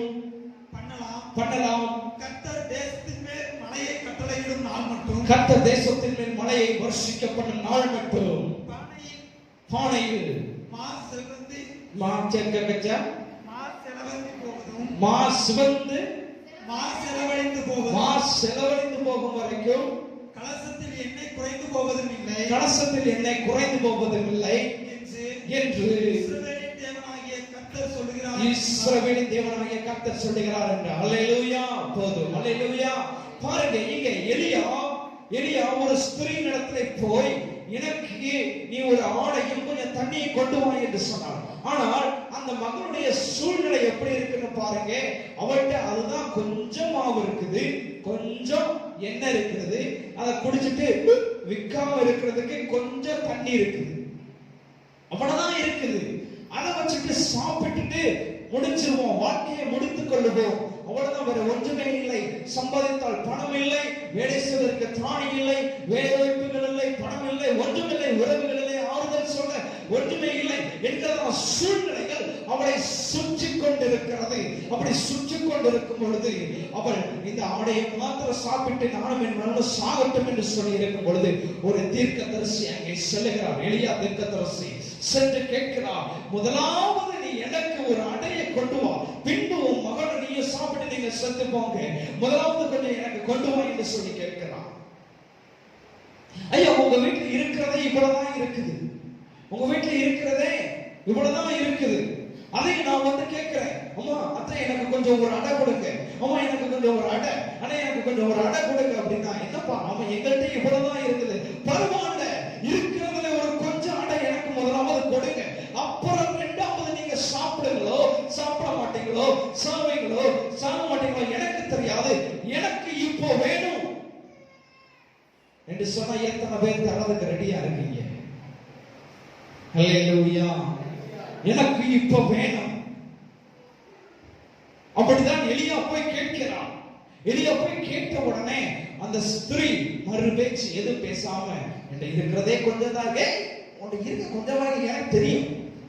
பண்ணலாம். கர்த்தர் தேசத்தின் மேல் மழையை வருஷிக்கப்படும் நாள் மட்டும் பானையில் செலவழிந்து போகும் வரைக்கும் கலசத்தில் எண்ணெய் குறைந்து போவதும் இல்லை என்று இஸ்ரவேலின் தேவனாகிய கர்த்தர் சொல்லுகிறார் என்று. அல்லேலூயா. போதும். அல்லேலூயா. பாருங்க, இங்க எலியா ஒரு ஸ்திரீனிடத்திலே போய் எனக்கு நீ ஒரு ஆடையும் கொஞ்சம் தண்ணியை கொண்டு வா என்று சொன்னார். ஆனால் அந்த மகளுடைய சூழ்நிலை எப்படி இருக்குன்னு பாருங்க. அவள்கிட்ட அதுதான் கொஞ்சம் மாவு இருக்குது, கொஞ்சம் எண்ணெய் இருக்குது, அதை குடிச்சிட்டு விற்காம இருக்கிறதுக்கு கொஞ்சம் தண்ணி இருக்குது, அவ்வளவுதான் இருக்குது. அதை வச்சுட்டு சாப்பிட்டுட்டு முடிச்சிருவோம், வாழ்க்கையை முடித்துக் கொள்ளுவோம், அவ்வளவுதான், வேற ஒன்றுமே இல்லை. சம்பாதித்தால் பணம் இல்லை, வேலை செய்வதற்கு திராணி இல்லை, வேலை வாய்ப்புகள் இல்லை, பணம் இல்லை, ஒன்றுமில்லை, உறவுகள் இல்லை, ஆறுதல் சொல்ல ஒன்றுமே இல்லை என்கிற சூழ்நிலைகள் அவளை சுற்றி கொண்டிருக்கிறது. அப்படி சுற்றி கொண்டிருக்கும் பொழுது அவள் இந்த ஆடையை மாத்திரம் சாப்பிட்டு நானும் என் மகனும் சாகட்டும் என்று சொல்லி இருக்கும் பொழுது ஒரு தீர்க்கதரிசி அங்கே செல்லுகிறார். எலியா தீர்க்கதரிசி சென்று கேட்கிறார், முதலாவது நீ எனக்கு ஒரு அடையை கொண்டு வா, பின்பு உன் மகனை நீயும் சாப்பிட்டு நீங்க செத்து போங்க, முதலாவது கொஞ்சம் எனக்கு கொண்டு வா என்று சொல்லி கேட்கிறார். ஐயா, உங்க வீட்டுல இருக்கிறதே இவ்வளவுதான் இருக்குது, உங்க வீட்டுல இருக்கிறதே இவ்வளவுதான் இருக்குது. அதை நான் கேட்கிறேன், அம்மா அத்தை எனக்கு கொஞ்சம் ஒரு அடை கொடுங்க, அம்மா எனக்கு கொஞ்சம் ஒரு அடை, அண்ணா எனக்கு கொஞ்சம் ஒரு அடை கொடுங்க அப்படின்னா, என்னப்பா அவன் எங்கள்கிட்ட இவ்வளவுதான் இருக்குது, பரவாயில்ல இருக்கிறதுல ஒரு கொஞ்சம் அடை எனக்கு முதலாவது கொடுங்க, அப்புறம் ரெண்டாவது நீங்க சாப்பிடுங்களோ சாப்பிட மாட்டீங்களோ சாவீங்களோ சாக மாட்டீங்களோ எனக்கு தெரியாது, எனக்கு இப்போ வேணும் என்று சொன்னா எத்தனை பேர் தரதுக்கு ரெடியா இருக்கீங்க? ஹல்லேலூயா. எனக்கு இப்ப வேணும். அப்படிதான் எலியா போய் கேட்கிறான். எலியா போய் கேட்ட உடனே அந்த ஸ்திரீ மறு பேச்சு எதுவும் பேசாம, இருக்கிறதே கொஞ்சம் தான், உனக்கு இருக்க கொஞ்சமாக எனக்கு தெரியும்,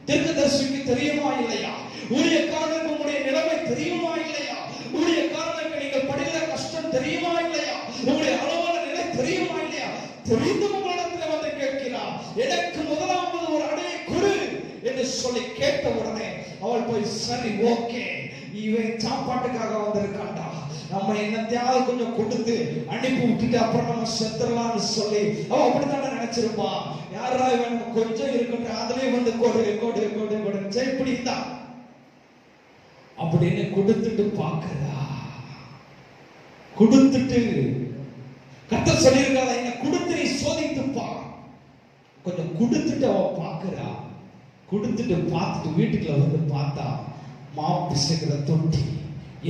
தீர்க்கதரிசிக்கு தெரியுமா இல்லையா, ஊழியக்காரனுக்கு உங்களுடைய நிலைமை தெரியுமா இல்லையா, ஊழியக்காரனுக்கு நீங்கள் படுகிற கஷ்டம் தெரியுமா இல்லையா, உங்களுடைய அளவான நிலை தெரியுமா இல்லையா, தெரிந்து உங்களிடத்தில் வந்து கேட்கிறார், எனக்கு முதலாவது ஒரு அடையை கொடு என்று சொல்லி கேட்ட உடனே அவள் போய், சரி ஓகே, இவன் சாப்பாட்டுக்காக வந்திருக்காண்டா, நம்ம என்னத்தையாவது கொஞ்சம் கொடுத்து அனுப்பி விட்டுட்டு அப்புறம் நம்ம செத்துடலாம்னு சொல்லி அவ அப்படித்தானே நினைச்சிருப்பா. யாரா இவன் கொஞ்சம் இருக்கட்டும், அதுலயே வந்து கொடு கொடு கொடு கொடு இப்படிதான் அப்படின்னு கொடுத்துட்டு பாக்குறா. கொடுத்துட்டு கர்த்தர் சொல்லியிருக்காத, என்ன கொடுத்து நீ சோதித்துப்பா, கொஞ்சம் கொடுத்துட்டு அவ பாக்குறா. கொடுத்துட்டு பார்த்துட்டு வீட்டுக்குள்ள வந்து பார்த்தா மாவு பிசைக்கிற தொட்டி,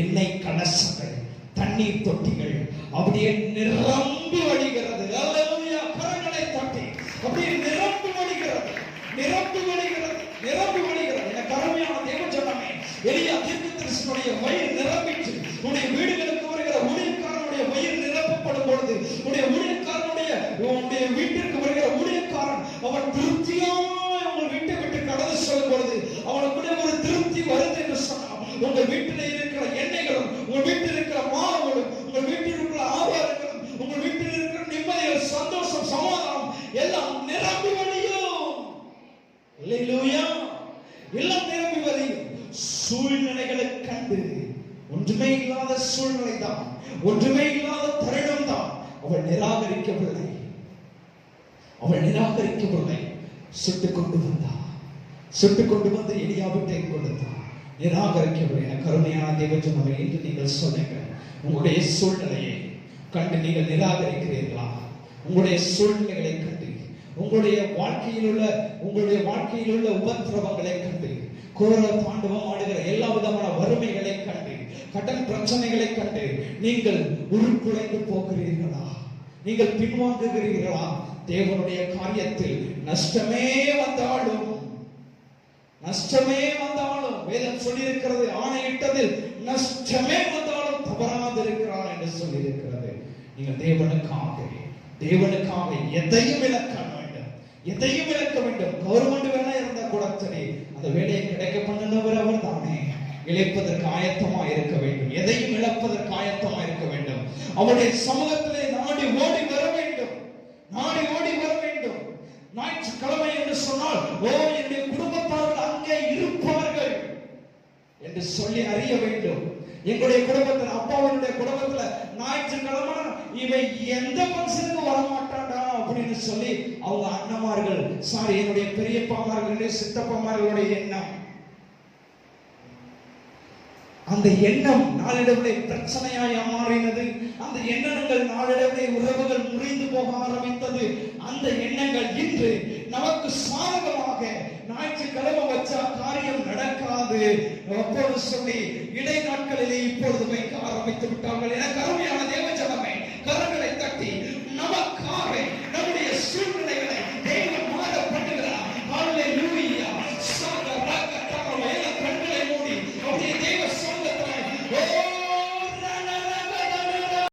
எண்ணெய் கலசங்கள், தண்ணீர் தொட்டிகள் அப்படியே நிரம்பி வழிகிறது. அல்லேலூயா. கரங்களை தட்டி அப்படியே நிரம்பி வழிகிறது, நிரம்பி வழிகிறது, நிரம்பி வழிகிறது. எனக்கு அருமையான தேவன் சொன்னாமே, எலியா தீர்க்கதரிசியுடைய வயிறு நிரம்பிச்சு. உன்னுடைய வீடுகளுக்கு வருகிற ஊழியக்காரனுடைய வயிறு நிரப்பப்படும் பொழுது, உன்னுடைய ஊழியக்காரனுடைய உன்னுடைய வீட்டிற்கு வருகிற ஊழியக்காரன் அவன் திருப்தியாய் உங்கள் வீட்டை விட்டு கடந்து செல்லும் பொழுது அவனுக்குடைய ஒரு திருப்தி வருது என்று சொன்னான். உங்கள் வீட்டில் இருக்கிற எண்ணெய்களும், உங்கள் வீட்டில் இருக்கிற மாவுகளும், உங்கள் வீட்டில் இருக்கிற ஆகாரங்களும், உங்கள் வீட்டில் இருக்கிற நிம்மதிகள், சந்தோஷம், சமாதானம் எல்லாம் நிரம்பி வழியும். அல்லேலூயா. எல்லாம் நிரம்பி வழியும். சூழ்நிலைகளை கண்டு, ஒன்றுமே இல்லாத சூழ்நிலை தான், ஒன்றுமே இல்லாத தருணம் தான், அவள் நிராகரிக்கவில்லை, அவள் நிராகரிக்கவில்லை. சுட்டு கொண்டு வந்தா, சுட்டு கொண்டு வந்து எலியாவிட்டை கொடுத்தா, நிராகரிக்கவில்லை. கருணையான தேவன் சொன்னவை என்று நீங்கள் சொன்னீங்க. உங்களுடைய சூழ்நிலையை கண்டு நீங்கள் நிராகரிக்கிறீர்களா? உங்களுடைய சூழ்நிலைகளை கண்டு, உங்களுடைய வாழ்க்கையில் உள்ள உபத்திரவங்களை கண்டு கோர தாண்டவம் ஆடுகிற எல்லா விதமான வறுமைகளை கண்டு, கடன் பிரச்சனைகளை கண்டு நீங்கள் உருக்குலைந்து போகிறீர்களா? நீங்கள் பின்வாங்குகிறீர்களா? தேவனுடைய காரியத்தில் நஷ்டமே வந்தாலும் வேதம் சொல்லியிருக்கிறது, ஆணையிட்டது நஷ்டமே வந்தாலும் தவறாதிருக்கிறார் என்று சொல்லியிருக்கிறது. நீங்கள் தேவனுக்காக எதையும் இழக்க வேண்டும். கவர்மெண்ட் வேலை இருந்தா கூட சரி, அந்த வேலையை கிடைக்க பண்ணினவர் அவர் தானே. இழைப்பதற்கு ஆயத்தமா இருக்க வேண்டும், எதையும் இழப்பதற்கு ஆயத்தமா இருக்க வேண்டும். அவருடைய சமூகத்திலே நாடி ஓடி வர வேண்டும். ஞாயிற்றுக்கிழமை என்று சொன்னால் என்னுடைய குடும்பத்தார்கள் அங்கே இருப்பார்கள் என்று சொல்லி அறிய வேண்டும். எங்களுடைய குடும்பத்தில், அப்பாவுடைய குடும்பத்துல ஞாயிற்றுக்கிழமை இவை எந்த பங்கனுக்கு வரமாட்டாடா அப்படின்னு சொல்லி அவங்க அண்ணமார்கள், என்னுடைய பெரியப்பாமார்களுடைய சித்தப்பாமார்களுடைய எண்ணம், அந்த எண்ணம் நாளிடவிலே பிரச்சனையாய் மாறினது. அந்த எண்ணங்கள் நாளிடவிலே உறவுகள் முறிந்து போக ஆரம்பித்தது. அந்த எண்ணங்கள் இன்று நமக்கு சாதகமாக ஞாயிற்றுக்கிழமை வச்சா காரியம் நடக்காது அப்போது சொல்லி இடை நாட்களிலே இப்பொழுது வைக்க ஆரம்பித்து விட்டார்கள். எனக்கு